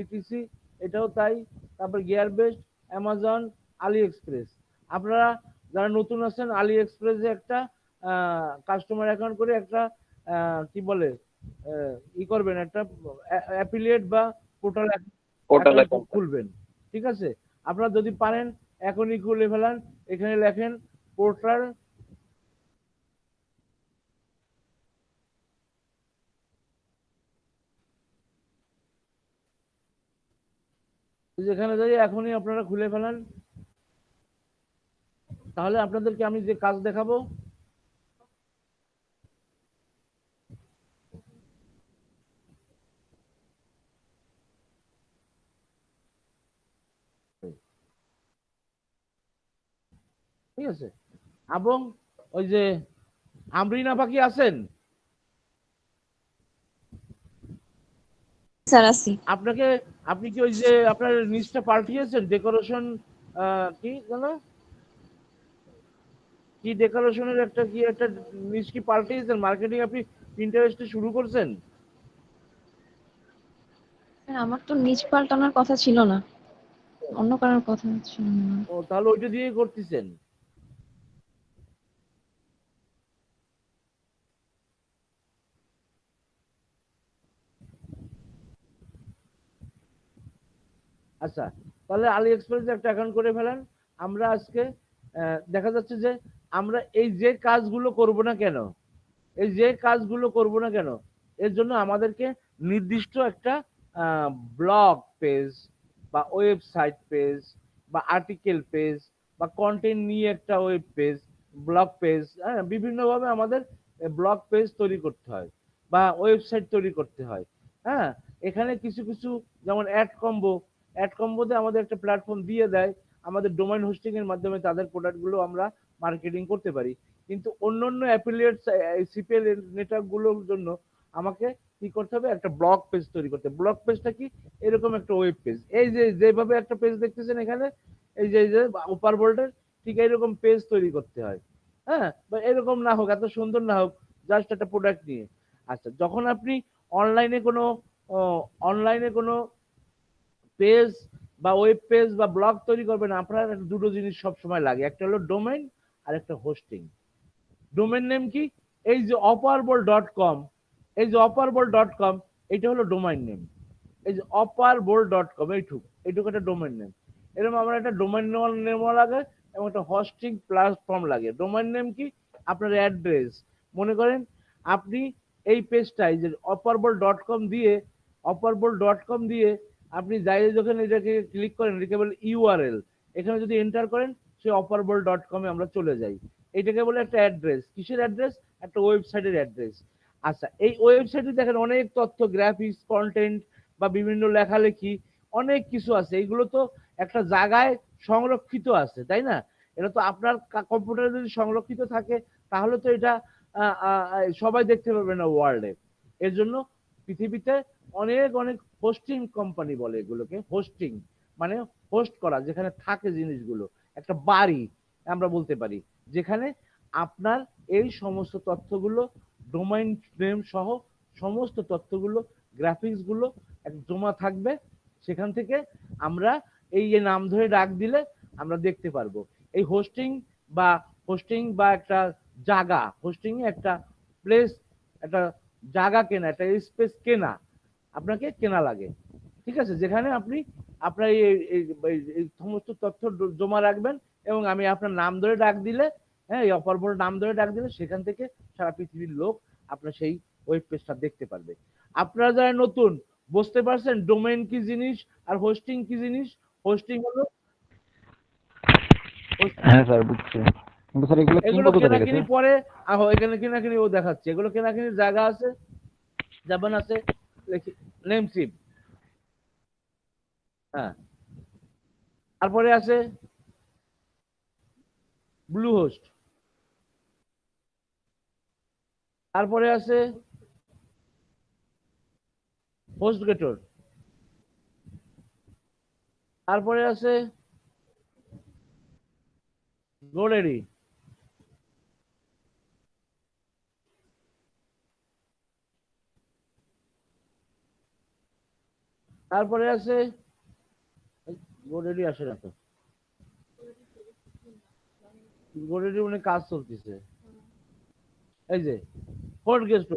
ইটিসি, এটাও তাই। তারপর গিয়ার বেস্ট, অ্যামাজন, আলি এক্সপ্রেস। আপনারা যারা নতুন আছেন, আলি এক্সপ্রেসে একটা কাস্টমার অ্যাকাউন্ট করে একটা কি বলে ই করবেন, একটা অ্যাফিলিয়েট বা পোর্টাল পোর্টাল খুলবেন, ঠিক আছে, আপনারা যদি পারেন এখনই খুলে ফেলান, এখানে লেখেন পোর্টাল যেখানে যাই এখনই আপনারা খুলে ফেলান। তাহলে আপনাদেরকে আমি যে কাজ দেখাবো ঠিক আছে, এবং ওই যে আমরিনা পাখি আছেন, স্যার আছি। আপনাকে আপনি কি ওই যে আপনার নিচটা পাল্টিয়েছেন ডেকোরেশন কি জানো কি ডেকোরেশনের একটা কি একটা নিচ কি পাল্টিয়েছেন, মার্কেটিং আপনি পিন্টারেস্টে শুরু করছেন? স্যার আমার তো নিজ পাল্টানোর কথা ছিল না, অন্য কারোর কথা ছিল না। ও তাহলে ওইটা দিয়েই করতেছেন। আচ্ছা, তাহলে আলি এক্সপ্রেস একটা অ্যাকাউন্ট করে ফেলেন। আমরা আজকে দেখা যাচ্ছে যে আমরা এই যে কাজগুলো করব না কেন, এই যে কাজগুলো করব না কেন, এর জন্য আমাদেরকে নির্দিষ্ট একটা ব্লগ পেজ বা ওয়েবসাইট পেজ বা আর্টিকেল পেজ বা কন্টেন্ট নিয়ে একটা ওয়েব পেজ, ব্লগ পেজ, হ্যাঁ, বিভিন্নভাবে আমাদের ব্লগ পেজ তৈরি করতে হয় বা ওয়েবসাইট তৈরি করতে হয়। হ্যাঁ, এখানে কিছু কিছু যেমন অ্যাড কম্বোতে আমাদের একটা প্ল্যাটফর্ম দিয়ে দেয়, আমাদের ডোমেইন হোস্টিং এর মাধ্যমে তাদের প্রোডাক্টগুলো আমরা মার্কেটিং করতে পারি। কিন্তু অন্যান্য অ্যাফিলিয়েটস সিপিএল নেটওয়ার্ক গুলোর জন্য আমাকে কি করতে হবে, একটা ব্লগ পেজ তৈরি করতে হবে। ব্লগ পেজটা কি, এরকম একটা ওয়েব পেজ, এই যে যেভাবে একটা পেজ দেখতেছেন এখানে, এই যে ওপার বোল্টের ঠিক এইরকম পেজ তৈরি করতে হয়। হ্যাঁ, বা এরকম না হোক, এত সুন্দর না হোক, জাস্ট একটা প্রোডাক্ট নিয়ে। আচ্ছা, যখন আপনি অনলাইনে কোনো পেজ বা ওয়েব পেজ বা ব্লগ তৈরি করবেন, আপনার দুটো জিনিস সবসময় লাগে, একটা হলো ডোমেইন আর একটা হোস্টিং। ডোমেন নেম কি, এই যে অপারবোল.com, এই যে অপারবোল.com, এটা হলো ডোমেইন নেম। এই যে অপারবোল.com, এইটুকু একটা ডোমেইন নেম। এরকম আমার একটা ডোমেইন নেমও লাগে এবং একটা হোস্টিং প্ল্যাটফর্ম লাগে। ডোমেইন নেম কি, আপনার অ্যাড্রেস। মনে করেন আপনি এই পেজটাই যে অপারবোল.com দিয়ে আপনি যাই যখন এটাকে ক্লিক করেন, এটাকে বলে ইউআরএল, এখানে যদি এন্টার করেন সেই অপারবোল.com এ আমরা চলে যাই। এটাকে বলে একটা অ্যাড্রেস। কিসের অ্যাড্রেস? একটা ওয়েবসাইটের অ্যাড্রেস। আচ্ছা, এই ওয়েবসাইটে দেখেন অনেক তথ্য, গ্রাফিক্স, কন্টেন্ট বা বিভিন্ন লেখালেখি, অনেক কিছু আছে। এইগুলো তো একটা জায়গায় সংরক্ষিত আছে, তাই না? এটা তো আপনার কম্পিউটারে যদি সংরক্ষিত থাকে তাহলে তো এটা সবাই দেখতে পারবে না ওয়ার্ল্ডে। এর জন্য পৃথিবীতে অনেক অনেক হোস্টিং কোম্পানি বলে এগুলোকে। হোস্টিং মানে হোস্ট করা, যেখানে থাকে জিনিসগুলো, একটা বাড়ি আমরা বলতে পারি, যেখানে আপনার এই সমস্ত তথ্যগুলো, ডোমেইন নেম সহ সমস্ত তথ্যগুলো, গ্রাফিক্স গুলো জমা থাকবে। সেখান থেকে আমরা এই যে নাম ধরে ডাক দিলে আমরা দেখতে পারবো। এই হোস্টিং বা একটা জায়গা, হোস্টিং এ একটা প্লেস, একটা জায়গা কেনা, একটা স্পেস কেনা, আপনাকে কেনা লাগে। ঠিক আছে, যেখানে আপনি আপনার এই সমস্ত তথ্য জমা রাখবেন এবং আমি আপনার নাম ধরে ডাক দিলে, হ্যাঁ, এই অপারবোল নাম ধরে ডাক দিলে সেখান থেকে সারা পৃথিবীর লোক আপনার সেই ওয়েব পেজটা দেখতে পারবে। আপনারা যারা নতুন, বুঝতে পারছেন ডোমেইন কি জিনিস আর হোস্টিং কি জিনিস? হোস্টিং হলো, হ্যাঁ স্যার বুঝছি, কিন্তু স্যার এগুলো এগুলো কিনবো কোথা থেকে কেনাকিনি স্যার? পরে এখানে কেনাকিনি ও দেখাচ্ছে, এগুলো কেনাকিনির জায়গা আছে, যেমন আছে নেমসিপ, হ্যাঁ, তারপরে আছে ব্লু হোস্ট, তারপরে আছে হোস্টগেটর, তারপরে আছে গোডেরি, তারপরে আছে গোডেরি, আসে না তো, গোডেরি মানে কাজ চলতেছে। এই যে ফোর্ট গেস্ট,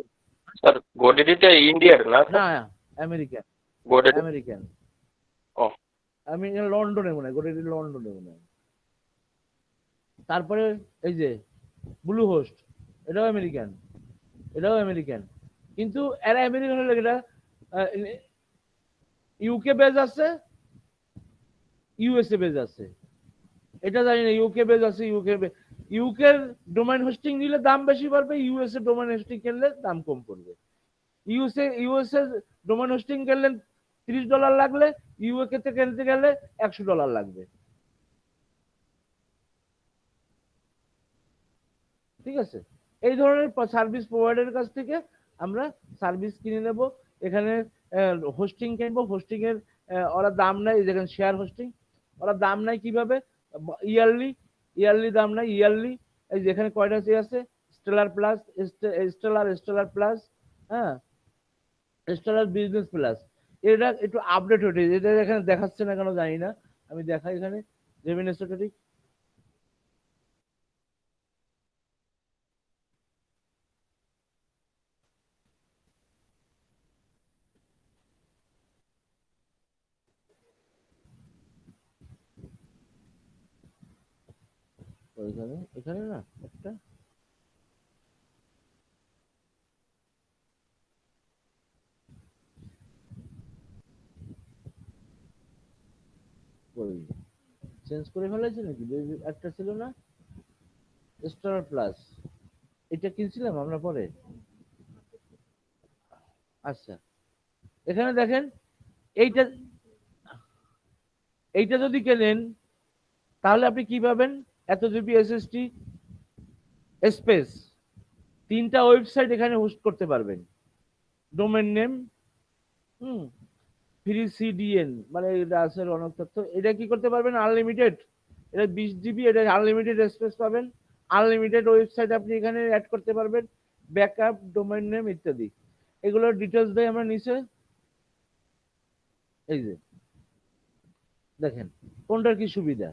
স্যার গোডেরিটা ইন্ডিয়ার না না স্যার? আমেরিকান, গোডেরি, আমেরিকান। ও আমি লন্ডনে মনে হয়, গোটা লন্ডনে মনে হয়। তারপরে এই যে ব্লু হোস্ট, এটাও আমেরিকান, এটাও আমেরিকান, কিন্তু এরা আমেরিকান হলে এটা ইউকে বেজ আছে, ইউএসএ বেজ আছে, এটা জানি না। ইউকে বেজ আছে, ইউকের ডোমেইন হোস্টিং নিলে দাম বেশি পড়বে, ইউএসএ ডোমেইন হোস্টিং কিনলে দাম কম পড়বে। ইউএসএ ডোমেইন হোস্টিং কিনলে $30 লাগলে, ইউকে তে কিনতে গেলে $100 লাগবে। ঠিক আছে, এই ধরনের সার্ভিস প্রোভাইডারের কাছ থেকে আমরা সার্ভিস কিনে নেব। এখানে হোস্টিং কিনবো, হোস্টিং এর ওরা দাম নাই, যেখানে শেয়ার হোস্টিং ওরা দাম নাই কিভাবে, ইয়ারলি দাম নাই, ইয়ারলি। এই যেখানে কয়টা আছে, স্টেলার প্লাস, স্টেলার প্লাস, হ্যাঁ, স্টেলার বিজনেস প্লাস, এটা একটু আপডেট হতে, এটা এখানে দেখাচ্ছে না কেন জানি না, আমি দেখাই এখানে রেভিনিউ স্ট্যাটিস্টিক। এখানে এখানে না একটা চেঞ্জ করে ফেলেছে নাকি, একটা ছিল না স্টার প্লাস, এটা কিনছিলাম আমরা পরে। আচ্ছা, এখানে দেখেন, এইটা এইটা যদি কেনেন তাহলে আপনি কি পাবেন, এত জিবি এসএসডি স্পেস, 3টা ওয়েবসাইট এখানে হোস্ট করতে পারবেন, ডোমেন নেম, ফ্রি সিডিএন, মানে এটা আছে অনেক তথ্য। এটা কি করতে পারবেন, আনলিমিটেড, এটা 20 জিবি, এটা আনলিমিটেড স্পেস পাবেন, আনলিমিটেড ওয়েবসাইট আপনি এখানে অ্যাড করতে পারবেন, ব্যাকআপ, ডোমেন নেম ইত্যাদি, এগুলোর ডিটেলস দেয় আমরা নিচে। এই যে দেখেন কোনটার কি সুবিধা,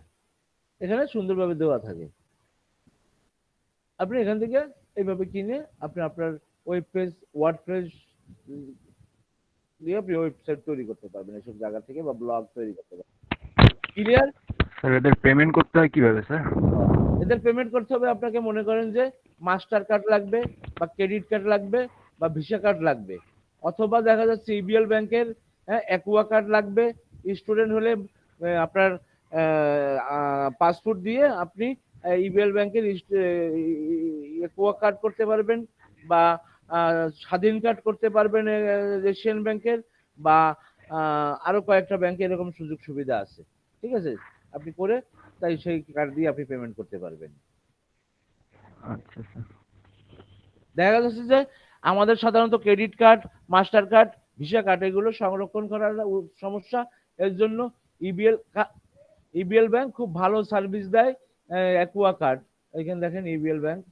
এখানে সুন্দরভাবে দেওয়া থাকে। আপনি এখান থেকে এইভাবে কিনে আপনি আপনার ওয়েব পেজ, ওয়ার্ডপ্রেস দিয়ে আপনি ওয়েবসাইট তৈরি করতে পারবেন এসব জায়গা থেকে, বা ব্লগ তৈরি করতে পারবেন। ক্লিয়ার? স্যার এদের পেমেন্ট করতে হয় কিভাবে স্যার? এদের পেমেন্ট করতে হবে, আপনাকে মনে করেন যে মাস্টার কার্ড লাগবে, বা ক্রেডিট কার্ড লাগবে, বা ভিসা কার্ড লাগবে, অথবা দেখা যাচ্ছে ইবিএল ব্যাংকের অ্যাকুয়া কার্ড লাগবে। স্টুডেন্ট হলে আপনার পাসপোর্ট দিয়ে আপনি ইবিএল ব্যাংকের অ্যাকুয়া কার্ড করতে পারবেন, বা স্বাধীন কার্ড করতে পারবেন এশিয়ান ব্যাংকের, বা আরো কয়েকটা ব্যাংকে এরকম সুযোগ সুবিধা আছে। ঠিক আছে, আপনি করে তাই সেই কার্ড দিয়ে আপনি পেমেন্ট করতে পারবেন। আচ্ছা স্যার। দেখা যাচ্ছে যে আমাদের সাধারণত credit card, master card, visa card এগুলো সংরক্ষণ করার সমস্যা, এর জন্য ইবিএল ব্যাংক খুব ভালো সার্ভিস দেয়, অ্যাকুয়া কার্ড, এখানে দেখেন ইবিএল ব্যাংক।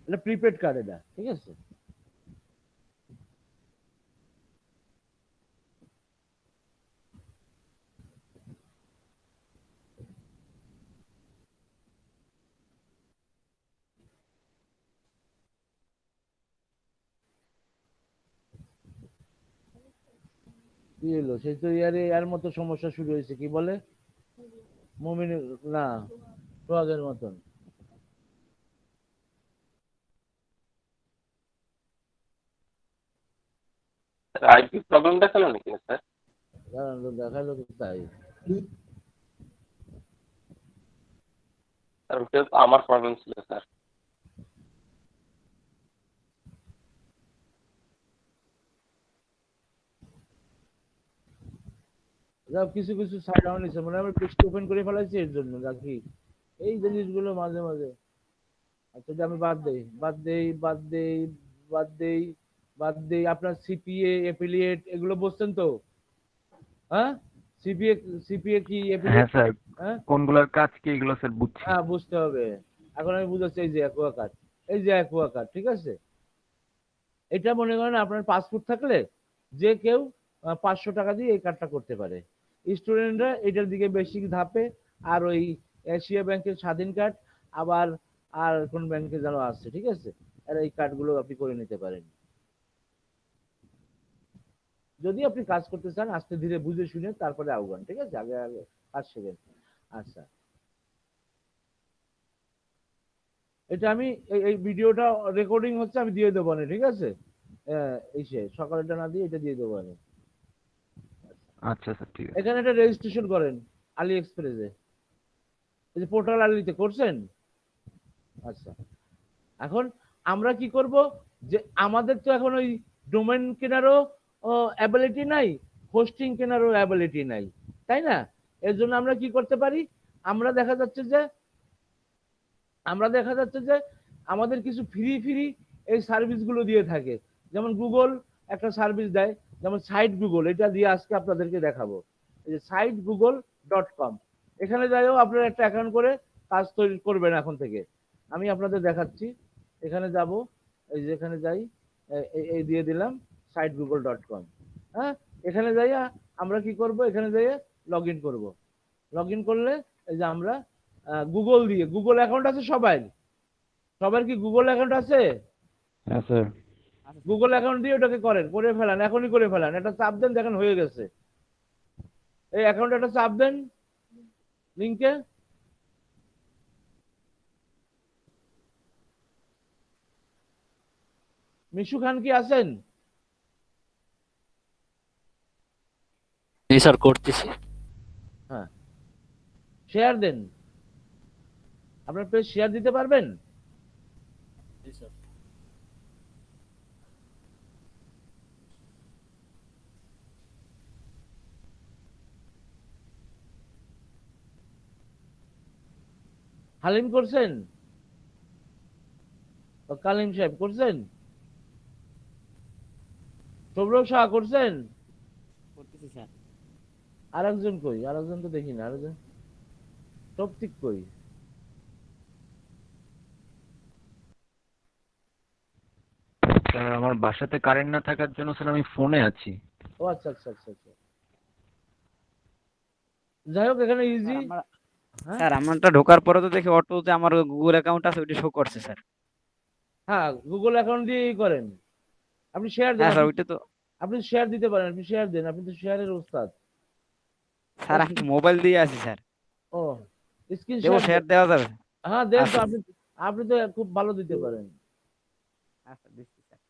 এটা প্রিপেড কার্ড, এটা ঠিক আছে। কি হলো, সেই তো এর মতো সমস্যা শুরু হয়েছে, কি বলে মুমিন, না সোহাগের মতন। আইপি প্রবলেম দেখালো নাকি স্যার? দেখালো তো তাই। স্যার ওটা তো আমার প্রবলেম ছিল স্যার। কিছু কিছু সাইড ডাউন নিচ্ছে, মানে আমি পেজটা ওপেন করে ফেলাইছি এর জন্য, রাখি এই জিনিসগুলো মাঝে মাঝে। আচ্ছা, আমি বাদ দেই আপনার সিপিএ এফিলিয়েট এগুলো বুঝছেন তো, হ্যাঁ? সিপিএ সিপিএ কি হ্যাঁ এফিলিয়েট, স্যার, হ্যাঁ কোনগুলোর কাজ কি এগুলো স্যার বুঝছি। হ্যাঁ বুঝতে হবে। এখন আমি বুঝাচ্ছি, এই যে অ্যাকুয়া কার্ড, এই যে অ্যাকুয়া কার্ড, ঠিক আছে। এটা মনে করেন আপনার পাসপোর্ট থাকলে যে কেউ 500 টাকা দিয়ে এই কার্ডটা করতে পারে। স্টুডেন্টরা এটার দিকে বেশি ধাপে, আর ওই এশিয়া ব্যাংকের স্বাধীন কার্ড, আবার আর কোন ব্যাংকে যেন আছে, ঠিক আছে? আর এই কার্ডগুলো আপনি করে নিতে পারেন। যদি আপনি কাজ করতে চান আস্তে ধীরে বুঝে শুনে তারপরে আহ্বান, ঠিক আছে? আগে আগে কাজ শেখেন। আচ্ছা, এটা আমি এই ভিডিওটা রেকর্ডিং হচ্ছে, আমি দিয়ে দেবো না, ঠিক আছে? এই সকালেটা না দিয়ে এটা দিয়ে দেবো আমি। আচ্ছা স্যার, ঠিক আছে। এখানে একটা রেজিস্ট্রেশন করেন আলি এক্সপ্রেসে, এই যে পোর্টাল আলিতে করছেন। আচ্ছা, এখন আমরা কি করব, যে আমাদের তো এখন ওই ডোমেন কেনারও অ্যাবিলিটি নাই, হোস্টিং কেনারও অ্যাবিলিটি নাই, তাই না? এর জন্য আমরা কি করতে পারি, আমরা দেখা যাচ্ছে যে আমাদের কিছু ফ্রি এই সার্ভিসগুলো দিয়ে থাকে। যেমন গুগল একটা সার্ভিস দেয়, যেমন সাইট গুগল, এটা দিয়ে আজকে আপনাদেরকে দেখাবো। এই যে siteGoogle.com, এখানে যাইও আপনারা একটা অ্যাকাউন্ট করে কাজ তৈরি করবেন এখন থেকে। আমি আপনাদের দেখাচ্ছি, এখানে যাব, এই যে এখানে যাই, এই দিয়ে দিলাম siteGoogle.com। হ্যাঁ, এখানে যাইয়া আমরা কি করব, এখানে যাইয়া লগ ইন করবো। লগ ইন করলে এই যে আমরা গুগল দিয়ে, গুগল অ্যাকাউন্ট আছে সবার কি গুগল অ্যাকাউন্ট আছে? হ্যাঁ স্যার। গুগল অ্যাকাউন্ট দিয়ে ওটাকে করে ফেলান, এখনই করে ফেলান। এটা চাপ দেন, দেখেন হয়ে গেছে। এই অ্যাকাউন্টে একটা চাপ দেন লিংকে। মিশু খান কি আছেন? জি স্যার, করতেছি। হ্যাঁ, শেয়ার দেন। আপনার পেজ শেয়ার দিতে পারবেন? হালিম করছেন? কালিম সাহেব করছেন? সৌরভ শাহ করছেন? করতেছি স্যার। আরেকজন কই? আরেকজন তো দেখি না। আরেকজন তৌফিক কই? স্যার আমার বাসাতে কারেন্ট না থাকার জন্য স্যার আমি ফোনে আছি। ও আচ্ছা আচ্ছা আচ্ছা আচ্ছা। যাই হোক, এখানে ইজি। স্যার আমারটা ঢোকার পরে তো দেখি অটোতে আমার গুগল অ্যাকাউন্ট আছে, ওইটা শো করছে স্যার। হ্যাঁ, গুগল অ্যাকাউন্ট দিয়েই করেন। আপনি শেয়ার দেন, হ্যাঁ স্যার, ওইটা তো আপনি শেয়ার দিতে পারেন, আপনি শেয়ার দেন, আপনি তো শেয়ারের ওস্তাদ। স্যার আমি মোবাইল দিয়ে আছি স্যার। ও, স্ক্রিন দেবো, শেয়ার দেওয়া যাবে? হ্যাঁ দেন তো, আচ্ছা। আপনি তো খুব ভালো দিতে পারেন। আচ্ছা, দিচ্ছি স্যার।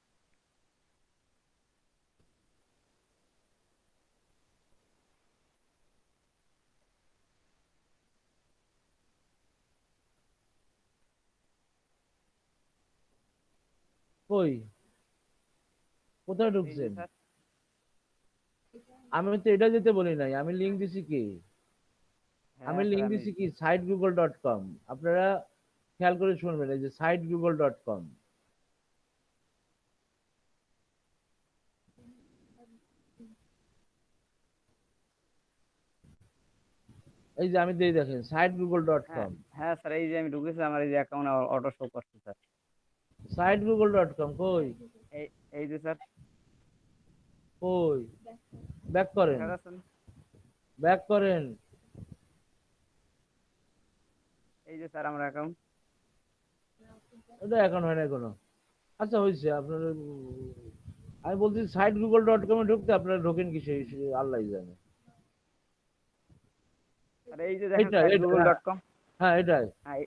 কই, কোথায় এই যে ঢুকছেন? স্যার। আমি তো এটা যেতে বলি নাই, আমি লিংক দিছি কি? হ্যাঁ আমি স্যার, লিংক দিছি কি siteGoogle.com। আপনারা খেয়াল করে শুনবেন, এই যে siteGoogle.com। এই যে আমি দিয়ে দেখেন হ্যাঁ siteGoogle.com। হ্যাঁ স্যার, এই যে আমি ঢুকেছি, আমার এই যে অ্যাকাউন্ট অটো শো করছে স্যার। siteGoogle.com কই? এই এই যে স্যার, কই? ব্যাক করেন, দেখা যাচ্ছে না? ব্যাক করেন। এই যে স্যার আমার অ্যাকাউন্ট। এটা এখন হয় না কোনো। আচ্ছা হয়েছে আপনার, আমি বলছি siteGoogle.com এ ঢুকতে আপনারা ঢোকেন কি সেই আল্লাহ জানে। আর এই যে দেখেন এটা siteGoogle.com। হ্যাঁ এটাই, হ্যাঁ,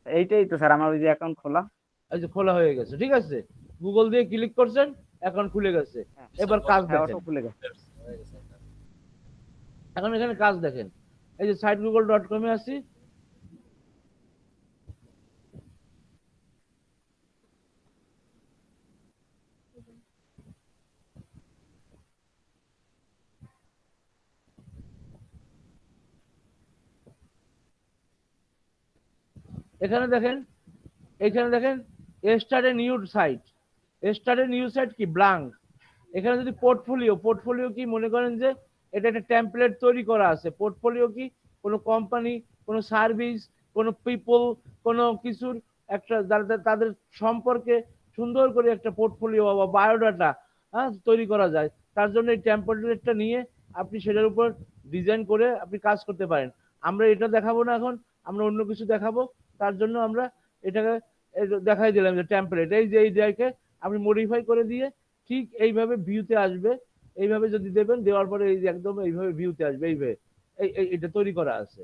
এইটাই তো স্যার আমার ওই যে অ্যাকাউন্ট খোলা। এই যে খোলা হয়ে গেছে, ঠিক আছে? গুগল দিয়ে ক্লিক করছেন, অ্যাকাউন্ট খুলে গেছে। হ্যাঁ, এবার কাজ হ্যাঁ, দেখেন। অটো খুলে গেছে। এখন এখানে কাজ দেখেন, এই যে siteGoogle.com এ আসি। এখানে দেখেন, এখানে দেখেন start a new site. Start a new site কি ব্ল্যাঙ্ক। এখানে যদি পোর্টফোলিও কি মনে করেন যে এটা একটা টেমপ্লেট তৈরি করা আছে। পোর্টফোলিও কি কোনো কোম্পানি, কোনো সার্ভিস, কোনো পিপল, কোনো কিছুর একটা তাদের সম্পর্কে সুন্দর করে একটা পোর্টফোলিও বা বায়োডাটা তৈরি করা যায়। তার জন্য এই টেমপ্লেটটা নিয়ে আপনি সেটার উপর ডিজাইন করে আপনি কাজ করতে পারেন। আমরা এটা দেখাবো না এখন, আমরা অন্য কিছু দেখাবো। তার জন্য আমরা এটাকে দেখাই দিলাম যে টেমপ্লেট, এই যে এইটাকে আপনি মডিফাই করে দিয়ে ঠিক এইভাবে ভিউতে আসবে। এইভাবে যদি দেবেন, দেওয়ার পরে এই যে একদম এইভাবে ভিউতে আসবে, এইভাবে এটা তৈরি করা আছে,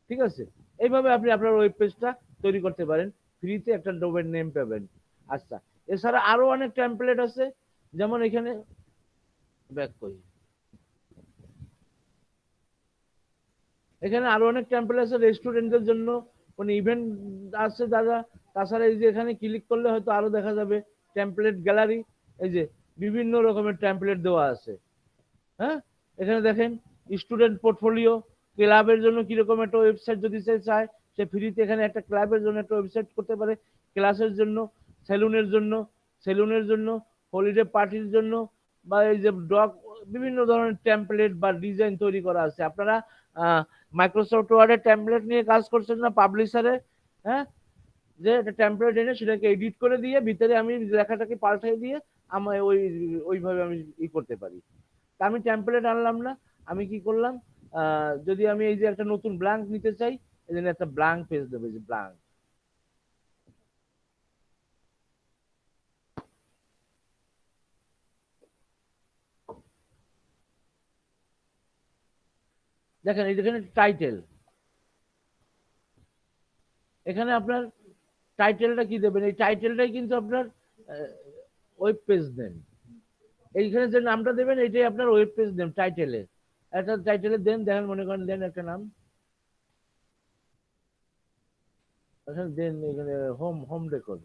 ঠিক আছে। এইভাবে আপনি আপনার ওয়েব পেজটা তৈরি করতে পারেন, ফ্রিতে একটা ডোমেন নেম পাবেন। আচ্ছা, এছাড়া আরো অনেক টেমপ্লেট আছে, যেমন এখানে ব্যাক করি, এখানে আরো অনেক টেমপ্লেট আছে রেস্টুরেন্টদের জন্য, মানে ইভেন্ট আছে দাদা। তাছাড়া এই যে এখানে ক্লিক করলে হয়তো আরো দেখা যাবে টেমপ্লেট গ্যালারি, এই যে বিভিন্ন রকমের টেমপ্লেট দেওয়া আছে। হ্যাঁ, এখানে দেখেন স্টুডেন্ট পোর্টফোলিও, ক্লাবের জন্য কিরকম একটা ওয়েবসাইট যদি সে চায়, সে ফ্রিতে এখানে একটা ক্লাবের জন্য একটা ওয়েবসাইট করতে পারে। ক্লাসের জন্য, সেলুনের জন্য, হলিডে পার্টির জন্য, বা এই যে ডগ, বিভিন্ন ধরনের টেমপ্লেট বা ডিজাইন তৈরি করা আছে। আপনারা মাইক্রোসফট ওয়ার্ডে টেমপ্লেট নিয়ে কাজ করছেন না পাবলিশারে? হ্যাঁ, যে একটা টেমপ্লেট এনে সেটাকে এডিট করে দিয়ে ভিতরে আমি লেখাটাকে পাল্টাই দিয়ে আমার ওইভাবে আমি করতে পারি। তা আমি টেমপ্লেট আনলাম না, আমি কি করলাম, যদি আমি এই যে একটা নতুন ব্ল্যাঙ্ক নিতে চাই, এই জন্য একটা ব্ল্যাঙ্ক পেজ দেবো, যে ব্ল্যাঙ্ক। দেখেন এখানে টাইটেল, এখানে আপনার টাইটেলটা কি দেবেন, এই টাইটেলটাই কিন্তু আপনার ওয়েব পেজ নেম। এইখানে যে নামটা দেবেন এটাই আপনার ওয়েব পেজ নেম। টাইটেলে একটা টাইটেলে দেন, দেখেন মনে করেন দেন একটা নাম, এখানে দেন এখানে হোম ডেকোর,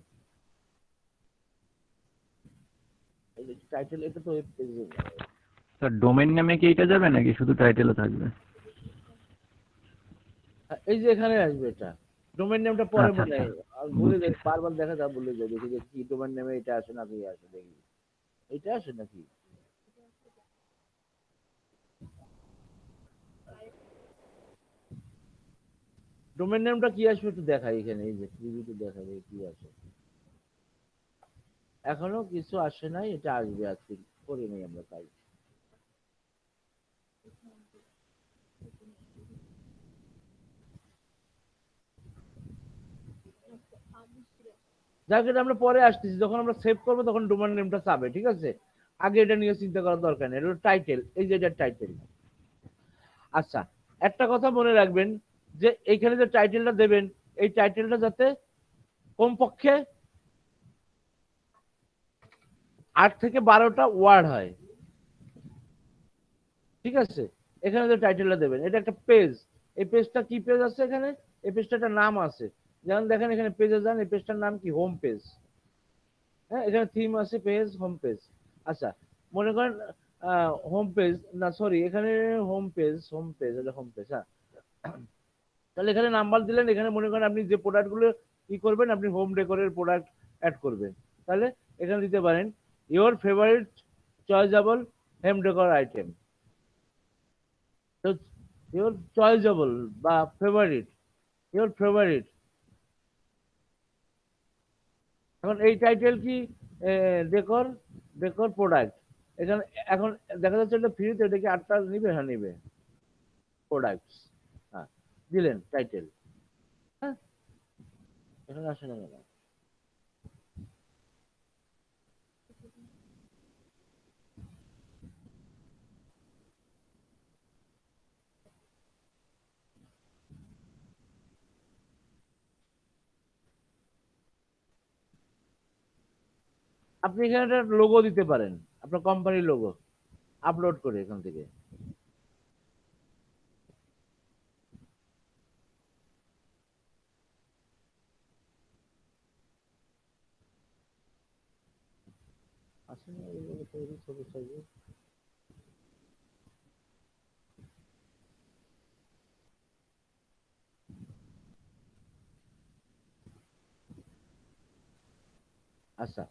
টাইটেল, এটা তো ওয়েব পেজ। স্যার ডোমেন নামে কি এটা যাবে নাকি শুধু টাইটেলও থাকবে? এই যে এখানে আসবে এটা, ডোমেন নেমটা পরে আচ্ছা, মনে হয়, আচ্ছা। আর ভুলে বুঝছি যাই, স্যার। বারবার দেখা যায় ভুলে যাই, দেখি যে কি ডোমেন নেমে এটা আসে না কি আসে, দেখি এটা আসে নাকি। ডোমেন নেমটা কি আসবে একটু দেখাই, এখানে এই যে প্রিভিউতে দেখাই কি আসে। এখনো কিছু আসে নাই, এটা আসবে আজকে, করে নেই আমরা কাজ। যাকে আমরা পরে আসতেছি, যখন আমরা সেভ করবো তখন ডোমেন নেমটা চাবে, ঠিক আছে। আগে এটা নিয়ে চিন্তা করার দরকার নেই, এটা হলো টাইটেল, এই যে এটা টাইটেল। আচ্ছা, একটা কথা মনে রাখবেন, যে এইখানে যে টাইটেলটা দেবেন, এই টাইটেলটা যাতে কমপক্ষে 8 থেকে 12টা ওয়ার্ড হয়, ঠিক আছে। এখানে যে টাইটেলটা দেবেন, এটা একটা পেজ, এই পেজটা কি পেজ আছে এখানে, এই পেজটা একটা নাম আছে। যেমন দেখেন এখানে পেজে যান, এই পেজটার নাম কি, হোম পেজ। হ্যাঁ, এখানে থিম আছে, পেজ, হোম পেজ। আচ্ছা, মনে করেন হোম পেজ না, সরি, এখানে হোম পেজ এটা হোম পেজ। হ্যাঁ, তাহলে এখানে নাম্বার দিলেন, এখানে মনে করেন আপনি যে প্রোডাক্টগুলো কি করবেন, আপনি হোম ডেকোরের প্রোডাক্ট অ্যাড করবেন, তাহলে এখানে দিতে পারেন your favourite choiceable home decor item. Your choiceable বা ফেভারিট, ইওর ফেভারিট। এখন এই টাইটেল কি, ডেকোর, প্রোডাক্ট। এখানে এখন দেখা যাচ্ছে এটা ফ্রিতে, এটা কি 8টা নিবে? হ্যাঁ নিবে, প্রোডাক্টস। হ্যাঁ, দিলেন টাইটেল। হ্যাঁ, এখানে আসে না কেন? আপনি এখানে একটা লোগো দিতে পারেন, আপনার কোম্পানির লোগো আপলোড করে এখান থেকে। আসলে এই লোগো তৈরি, ছোট সাইজে। আচ্ছা,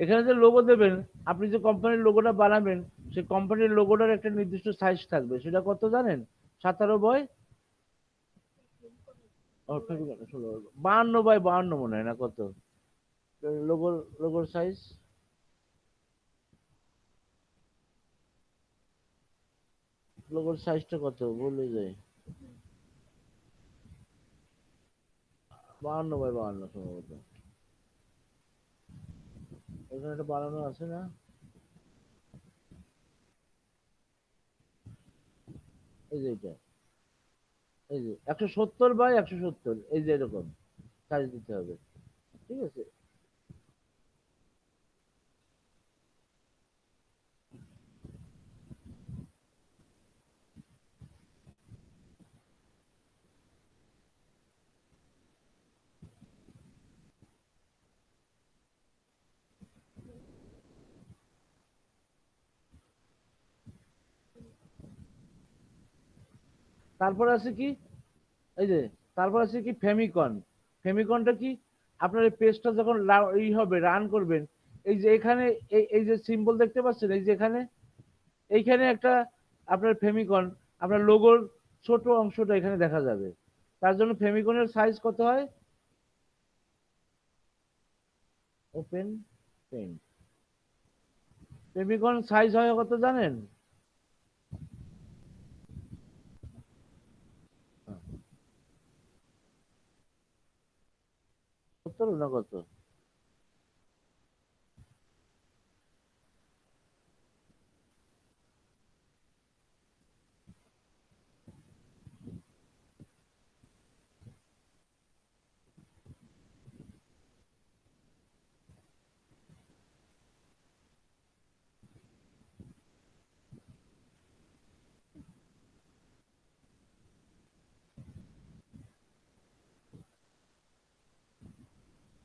এখানে যে লোগো দেবেন, আপনি যে কোম্পানির লোগোটা বানাবেন, সেই কোম্পানির লোগোটার একটা নির্দিষ্ট সাইজ থাকবে, সেটা কত জানেন? 17x52 মনে হয় না, কত লোগোর, সাইজ। লোগোর সাইজটা কত বলে যায়, 52 বাই 52 সম্ভবত, এখানে একটা বানানো আছে না? এই যে এটা, এই যে 170 বাই 170, এই যে এরকম সাইজ দিতে হবে, ঠিক আছে? তারপর আছে কি, এই যে তারপর আছে কি ফেমিকন। ফেমিকনটা কি, আপনার এই পেজটা যখন এই হবে রান করবেন, এই যে এখানে এই যে সিম্বল দেখতে পাচ্ছেন, এই যে এখানে এইখানে একটা আপনার ফেমিকন, আপনার লোগোর ছোট অংশটা এখানে দেখা যাবে। তার জন্য ফেমিকনের সাইজ কত হয়, ওপেন পেন, ফেমিকন সাইজ হয় কত জানেন? 70 না কত?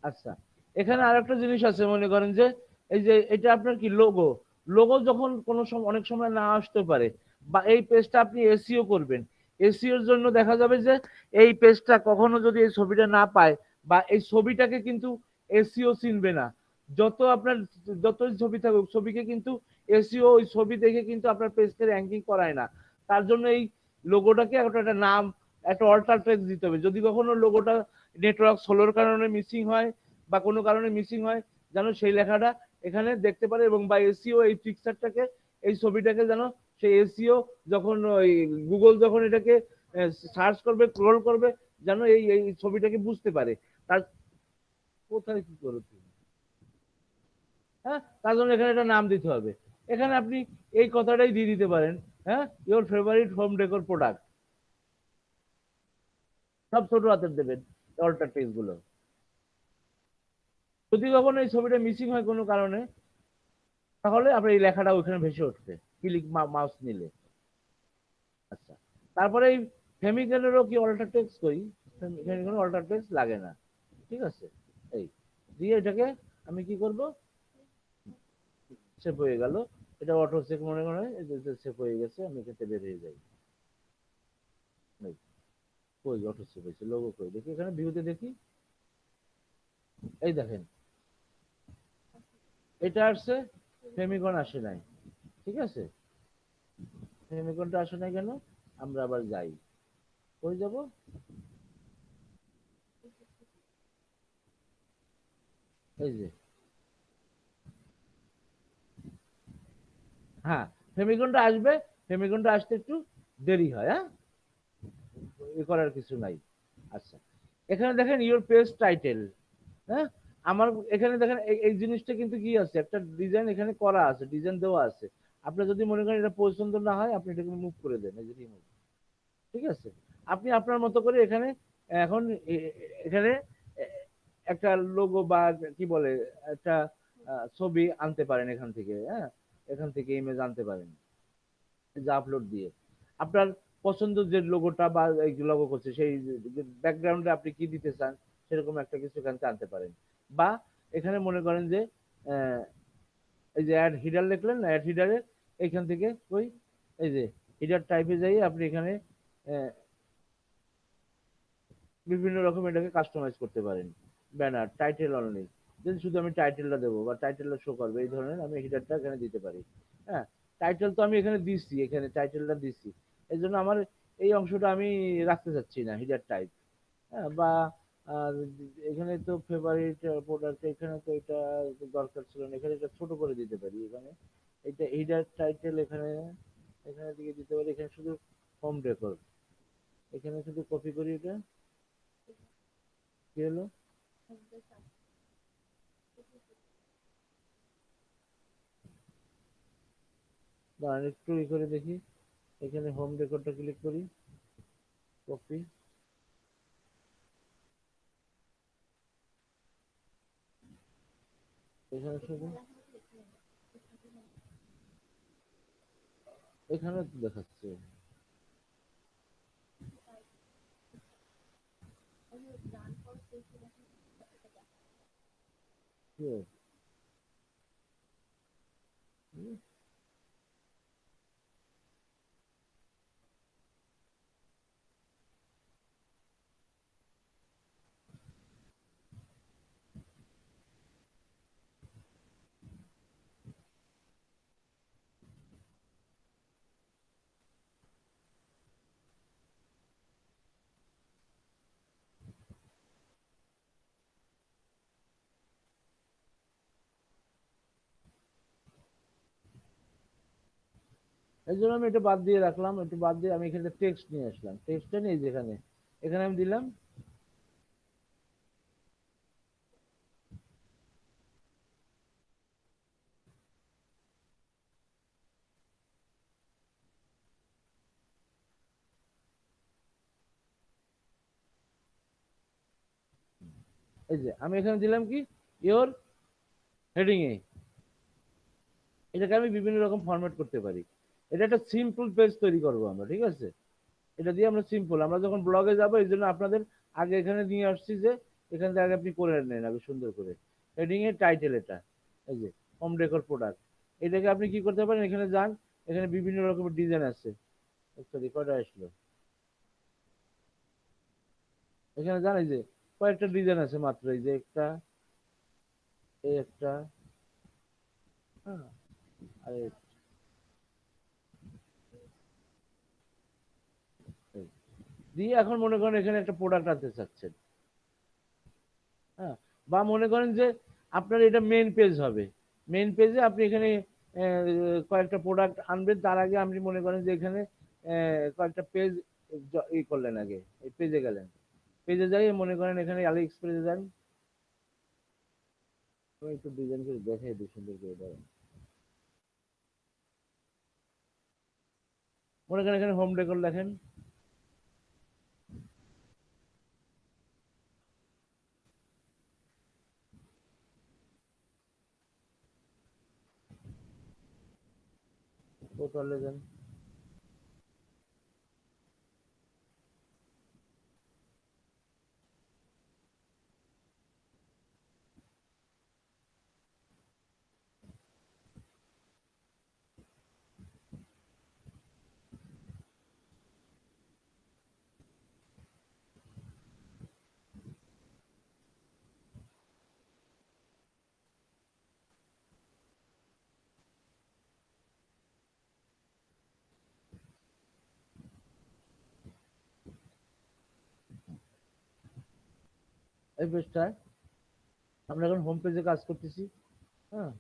আচ্ছা, এখানে আরেকটা জিনিস আছে, মনে করেন যে এই যে এটা আপনার কি লোগো, লোগো যখন কোনো সময় অনেক সময় না আসতে পারে, বা এই পেজটা আপনি এসইও করবেন, এসইওর জন্য দেখা যাবে যে এই পেজটা কখনো যদি এই ছবিটা না পায়, বা এই ছবিটাকে কিন্তু এসইও চিনবে না, যত আপনার যতই ছবি থাকুক, ছবিকে কিন্তু এসইও ওই ছবি দেখে কিন্তু আপনার পেজকে র্যাঙ্কিং করায় না। তার জন্য এই লোগোটাকে একটা নাম, একটা অল্টার টেক্সট দিতে হবে। যদি কখনো লোগোটা নেটওয়ার্ক স্লোর কারণে মিসিং হয় বা কোনো কারণে মিসিং হয়, যেন সেই লেখাটা এখানে দেখতে পারে, এবং বা এসইও এই পিকচারটাকে, এই ছবিটাকে যেন সেই এসইও যখন ওই গুগল যখন এটাকে সার্চ করবে, ক্রল করবে, যেন এই এই ছবিটাকে বুঝতে পারে। তার কোথায় কি করো তুমি, হ্যাঁ, তার জন্য এখানে একটা নাম দিতে হবে। এখানে আপনি এই কথাটাই দিয়ে দিতে পারেন, হ্যাঁ, your favourite home decor product, সব ছোট হাতের দেবেন অল্টার টেক্সট গুলো। যদি কখনো এই ছবিটা মিসিং হয় কোনো কারণে, তাহলে আপনার এই লেখাটা ওইখানে ভেসে উঠবে ক্লিক মাউস নিলে। আচ্ছা, তারপরে এই ফেমিকেলেরও কি অল্টার টেক্সট করি, এখানে কোনো অল্টার টেক্সট লাগে না, ঠিক আছে? এই দিয়ে এটাকে আমি কি করব, সেভ হয়ে গেল, এটা অটো সেভ মনে করে সেভ হয়ে গেছে, আমি এখান থেকে বের হয়ে যাই। কই অটো সেভ হয়েছে, লোগো কই দেখি, এখানে ভিউতে দেখি, এই দেখেন এটা আসছে, ফেমিকন আসে নাই, ঠিক আছে? ফেমিকনটা আসে নাই কেন, আমরা আবার যাই, কই যাব, এই যে, হ্যাঁ, ফেমিকনটা আসবে, ফেমিকনটা আসতে একটু দেরি হয়, হ্যাঁ, এ করার কিছু নাই। আচ্ছা, এখানে দেখেন ইওর পেজ টাইটেল, হ্যাঁ, আমার এখানে দেখেন এই জিনিসটা কিন্তু কি আছে, একটা ডিজাইন এখানে করা আছে, ডিজাইন দেওয়া আছে। আপনার যদি মনে করেন এটা পছন্দ না হয়, আপনি এটাকে মুভ করে দেন, এই যে রিমুভ, ঠিক আছে? আপনি আপনার মতো করে এখানে এখন এখানে একটা লোগো বা কি বলে একটা ছবি আনতে পারেন এখান থেকে, হ্যাঁ, এখান থেকে ইমেজ আনতে পারেন, যা আপলোড দিয়ে আপনার পছন্দ যে লোগোটা বা এই লোগো করছে সেই ব্যাকগ্রাউন্ডে আপনি কি দিতে চান, সেরকম একটা কিছু এখান থেকে আনতে পারেন। বা এখানে মনে করেন যে আহ, এই যে অ্যাড হিডার লিখলেন, অ্যাড হিডারে এইখান থেকে ওই এই যে হিডার টাইপে যাই আপনি এখানে আহ, বিভিন্ন রকম এটাকে কাস্টমাইজ করতে পারেন। ব্যানার টাইটেল অনলি, যদি শুধু আমি টাইটেলটা দেবো বা টাইটেলটা শো করবে, এই ধরনের আমি হিডারটা এখানে দিতে পারি। হ্যাঁ, টাইটেল তো আমি এখানে দিচ্ছি, এখানে টাইটেলটা দিচ্ছি, এই জন্য আমার এই অংশটা আমি রাখতে চাচ্ছি না হিডার টাইপ। হ্যাঁ, বা আর এখানে তো ফেভারিট প্রোডাক্ট, এখানে তো এটা দরকার ছিল না, এখানে এটা ছোট করে দিতে পারি, এখানে এটা হিডার টাইটেল এখানে, এখানে দিকে দিতে পারি, এখানে শুধু হোম ডেকোর, এখানে শুধু কপি করি এটা, কি হলো? দাঁড়ান একটু ই করে দেখি, এখানে হোম ডেকোরটা ক্লিক করি, কপি, এখানে শুধু এখানে তো দেখাচ্ছে। কি হলো? এই জন্য আমি এটা বাদ দিয়ে রাখলাম, একটু বাদ দিয়ে আমি এখানে টেক্সট নিয়ে আসলাম, টেক্সটটা নিয়ে যেখানে এখানে আমি দিলাম, এই যে আমি এখানে দিলাম কি ইওর হেডিং এ, এটাকে আমি বিভিন্ন রকম ফরম্যাট করতে পারি। এটা একটা সিম্পল পেজ তৈরি করবো আমরা, ঠিক আছে? এটা দিয়ে আমরা সিম্পল, আমরা যখন ব্লগে যাবো এই জন্য আপনাদের আগে এখানে নিয়ে আসছি যে এখান থেকে আগে আপনি করে নেন আগে সুন্দর করে হেডিং এর টাইটেল, এটা এই যে হোম ডেকোর প্রোডাক্ট, এটাকে আপনি কি করতে পারেন, এখানে যান, এখানে বিভিন্ন রকমের ডিজাইন আছে, সরি কয়টা আসলো, এখানে যান, এই যে কয়েকটা ডিজাইন আছে মাত্র, এই যে একটা, এই একটা, হ্যাঁ, আর দিয়ে এখন মনে করেন এখানে একটা প্রোডাক্ট আনতে চাচ্ছেন, হ্যাঁ, বা মনে করেন যে আপনার এটা মেইন পেজ হবে, মেইন পেজে আপনি এখানে কয়েকটা প্রোডাক্ট আনবেন, তার আগে আপনি মনে করেন যে এখানে কয়েকটা পেজ ই করলেন, আগে এই পেজে গেলেন, পেজে যাই মনে করেন এখানে আলি এক্সপ্রেসে যান, আমি একটু ডিজাইন করে দেখাই দিই সুন্দর করে, দাঁড়ান, মনে করেন এখানে হোম ডেকোর লেখেন, টোটালে যান, এই পেজটা আমরা এখন হোম পেজে কাজ করতেছি, হ্যাঁ,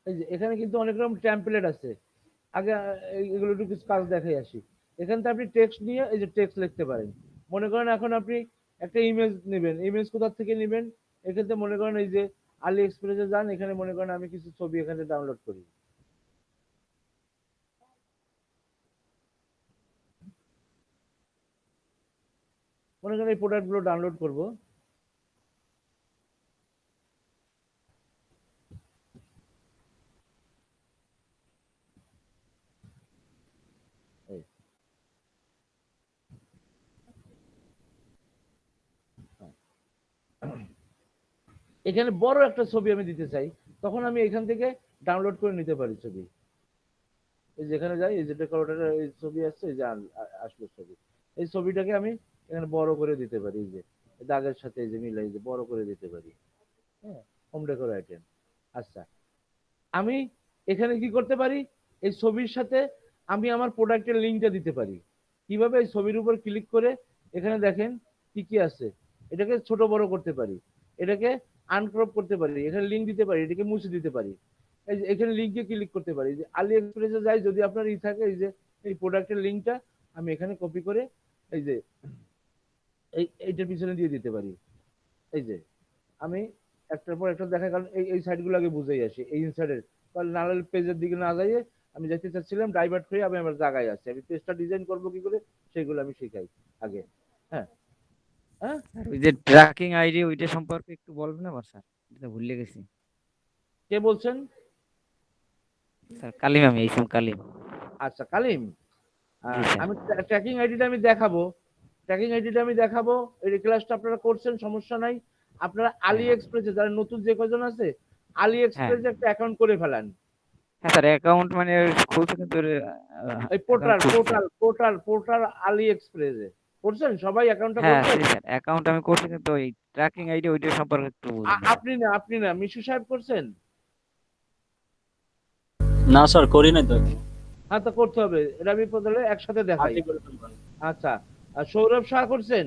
এই যে এখানে কিন্তু অনেক রকম টেমপ্লেট আছে, আগে এগুলো একটু কিছু কাজ দেখাই আসি, এখান থেকে আপনি টেক্সট নিয়ে এই যে টেক্সট লিখতে পারেন, মনে করেন এখন আপনি একটা ইমেজ নেবেন, ইমেজ কোথা থেকে নেবেন, এখান থেকে মনে করেন এই যে আলি এক্সপ্রেসে যান, এখানে মনে করেন আমি কিছু ছবি এখানে ডাউনলোড করি, মনে করেন এই প্রোডাক্ট গুলো ডাউনলোড করবো, এই, হ্যাঁ। এখানে বড় একটা ছবি আমি দিতে চাই, তখন আমি এখান থেকে ডাউনলোড করে নিতে পারি ছবি, এই যেখানে যাই এই যে ডেকোরেটর এই ছবি আসছে, এই যে আসলো ছবি, এই ছবিটাকে আমি এখানে বড় করে দিতে পারি, এই যে দাগের সাথে এই যে মিলাই যে বড় করে দিতে পারি, হ্যাঁ, হোম ডেকোর আইটেম। আচ্ছা, আমি এখানে কি করতে পারি, এই ছবির সাথে আমি আমার প্রোডাক্টের লিঙ্কটা দিতে পারি, কিভাবে, এই ছবির উপর ক্লিক করে এখানে দেখেন কি কি আছে, এটাকে ছোট বড় করতে পারি, এটাকে আনক্রপ করতে পারি, এখানে লিঙ্ক দিতে পারি, এটাকে মুছে দিতে পারি, এই যে এখানে লিঙ্কে ক্লিক করতে পারি, যে আলি এক্সপ্রেসে যাই, যদি আপনার ই থাকে এই যে এই প্রোডাক্টের লিঙ্কটা আমি এখানে কপি করে এই যে এইটার পিছনে দিয়ে দিতে পারি। এই যে আমি একটার পর একটা দেখা, কারণ এই সাইডগুলো আগে বুঝেই আসি, এই ইনসাইডের, তাহলে নানাল পেজের দিকে না যাইয়ে আমি যাইতে চাচ্ছিলাম ডাইভার্ট হয়ে আমি আমার জায়গায় আছি, আমি পেজটা ডিজাইন করবো কি করে সেগুলো আমি শিখাই আগে। হ্যাঁ হ্যাঁ, আর ওই যে ট্র্যাকিং আইডি ওইটা সম্পর্কে একটু বলবেন আবার স্যার, এটা ভুলে গেছি। কে বলছেন? স্যার কালিম, আমি এইসব কালিম। আচ্ছা কালিম, জি স্যার। আমি ট্র্যাকিং আইডিটা আমি দেখাবো, ট্র্যাকিং আইডিটা আমি দেখাবো। এই ক্লাসটা আপনারা করছেন, সমস্যা নাই। আপনারা আলি হ্যাঁ এক্সপ্রেসে যারা নতুন যে কজন আছে, আলি হ্যাঁ এক্সপ্রেসে একটা অ্যাকাউন্ট করে ফেলান। হ্যাঁ স্যার, অ্যাকাউন্ট মানে খুলছে কিন্তু এই অ্যাকাউন্ট পোর্টাল খুলছে স্যার। পোর্টাল পোর্টাল পোর্টাল আলি এক্সপ্রেসে করছেন সবাই, অ্যাকাউন্টটা হ্যাঁ করছেন? জি স্যার, অ্যাকাউন্ট আমি করছি কিন্তু ওই ট্র্যাকিং আইডি ওইটা সম্পর্কে একটু বুঝিনি স্যার। আপনি না মিশু সাহেব করছেন? না স্যার করি নাই তো। হ্যাঁ, তো করতে হবে, এটা আমি প্রথমে একসাথে দেখাই। আচ্ছা, আর সৌরভ শাহ করছেন?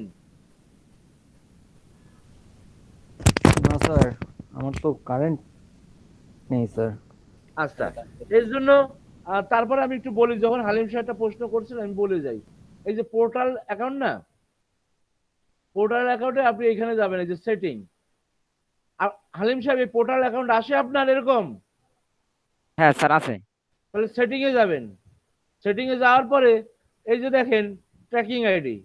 না স্যার, আমার তো কারেন্ট নেই স্যার। আচ্ছা, এর জন্য তারপরে আমি একটু বলি, যখন হালিম সাহেব একটা প্রশ্ন করছেন আমি বলে যাই। এই যে পোর্টাল অ্যাকাউন্ট না, পোর্টাল অ্যাকাউন্টে আপনি এখানে যাবেন, এই যে সেটিং। হালিম সাহেব, এই পোর্টাল অ্যাকাউন্ট আসে আপনার এরকম? হ্যাঁ স্যার আছে। তাহলে সেটিং এ যাবেন, সেটিং এ যাওয়ার পরে এই যে দেখেন ট্র্যাকিং আইডি,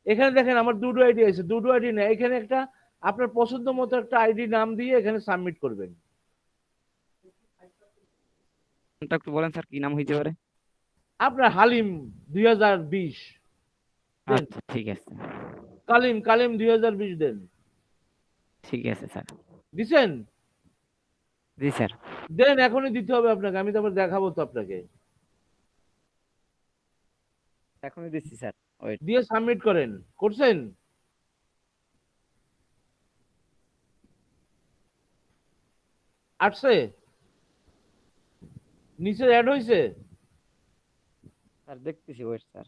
এখানে দেখেন আমার দুটো আইডি আছে, দুটো আইডি না, এখানে একটা আপনার পছন্দ মতো একটা আইডি নাম দিয়ে এখানে সাবমিট করবেন। নামটা একটু বলেন স্যার, কি নাম হইতে পারে? আপনার হালিম 2020 দেন, আচ্ছা ঠিক আছে। কালিম কালিম 2020 দেন। ঠিক আছে স্যার। দিছেন? জি স্যার। দেন, এখনই দিতে হবে আপনাকে, আমি তারপর দেখাবো তো আপনাকে। এখনই দিচ্ছি স্যার, ওয়েট। দিয়ে সাবমিট করেন। করছেন? আসছে? নিচে অ্যাড হয়েছে? স্যার দেখতেছি, ওয়েট স্যার।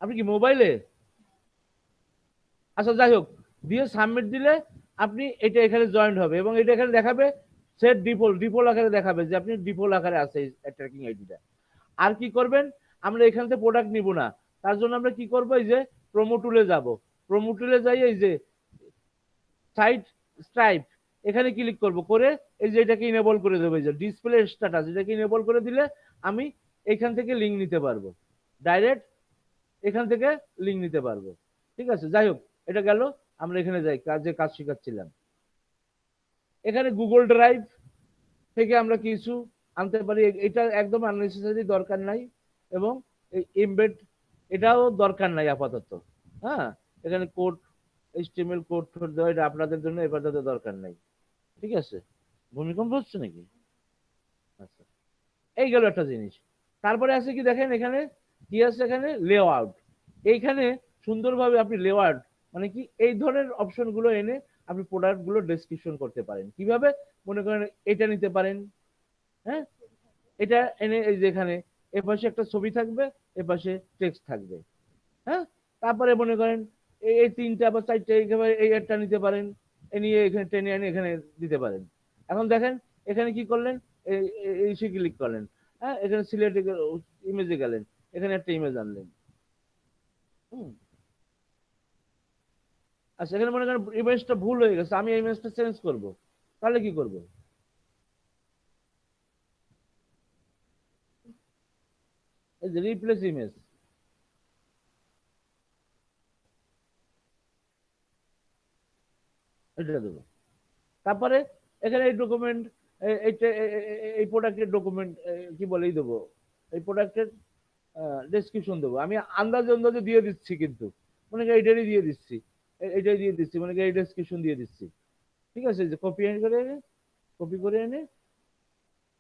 আপনি কি মোবাইলে? আচ্ছা যাই হোক, দিয়ে সাবমিট দিলে আপনি এটা এখানে জয়েন্ট হবে এবং এটা এখানে দেখাবে সেট ডিফল্ট, ডিফল্ট আকারে দেখাবে যে আপনি ডিফল্ট আকারে আছে এই ট্র্যাকিং আইডিটা। আর কি করবেন, আমরা এখান থেকে প্রোডাক্ট নিব না, তার জন্য আমরা কি করবো, এই যে প্রোমো টুলে যাব, প্রোমো টুলে যাই এই যে সাইট স্ট্রাইপ, এখানে ক্লিক করব, করে এই যে এটাকে ইনেবল করে দেবো, এই যে ডিসপ্লে স্ট্যাটাস, এটাকে ইনেবল করে দিলে আমি এখান থেকে লিঙ্ক নিতে পারবো, ডাইরেক্ট এখান থেকে লিঙ্ক নিতে পারবো। ঠিক আছে, যাই হোক, এটা গেল। আমরা এখানে যাই, কাজ শেখাচ্ছিলাম। এখানে গুগল ড্রাইভ থেকে আমরা কিছু আনতে পারি, এটা একদম আননেসেসারি, দরকার নাই। এবং এই এমবেড, এটাও দরকার নাই আপাতত। হ্যাঁ, এখানে কোড, এইচটিএমএল কোড দেওয়া, এটা আপনাদের জন্য আপাতত দরকার নাই। ঠিক আছে, ভূমিকম্প হচ্ছে নাকি? আচ্ছা, এই গেল একটা জিনিস। তারপরে আছে কি দেখেন, এখানে কি আছে, এখানে লেআউট। এইখানে সুন্দরভাবে আপনি লেআউট মানে কি, এই ধরনের অপশন গুলো এনে আপনি প্রোডাক্ট গুলো ডেসক্রিপশন করতে পারেন। কিভাবে? মনে করেন এটা নিতে পারেন, হ্যাঁ, এটা এনে এই যে এখানে এপাশে একটা ছবি থাকবে, এপাশে টেক্সট থাকবে। হ্যাঁ, তারপরে মনে করেন এই তিনটা বা চারটে একেবারে এই একটা নিতে পারেন, এ নিয়ে এখানে টেনে এনে এখানে দিতে পারেন। এখন দেখেন এখানে কি করলেন, এই সে ক্লিক করলেন, হ্যাঁ, এখানে সিলেক্ট ইমেজে গেলেন, এখানে একটা ইমেজ আনলেন। আচ্ছা, এখানে মনে করেন ইমেজটা ভুল হয়ে গেছে, আমি এই ইমেজটা চেঞ্জ করব, তাহলে কি করব? এই যে রিপ্লেস ইমেজ, এটা দেবো। তারপরে এখানে এই ডকুমেন্ট, এই প্রোডাক্টের ডকুমেন্ট কি বলেই দেবো, এই প্রোডাক্টের ডেসক্রিপশন দেবো। আমি আন্দাজে আন্দাজে দিয়ে দিচ্ছি, কিন্তু মনে করি এইটারই দিয়ে দিচ্ছি, এইটাই দিয়ে দিচ্ছি, মনে করি এই ডেসক্রিপশন দিয়ে দিচ্ছি। ঠিক আছে, যে কপি করে এনে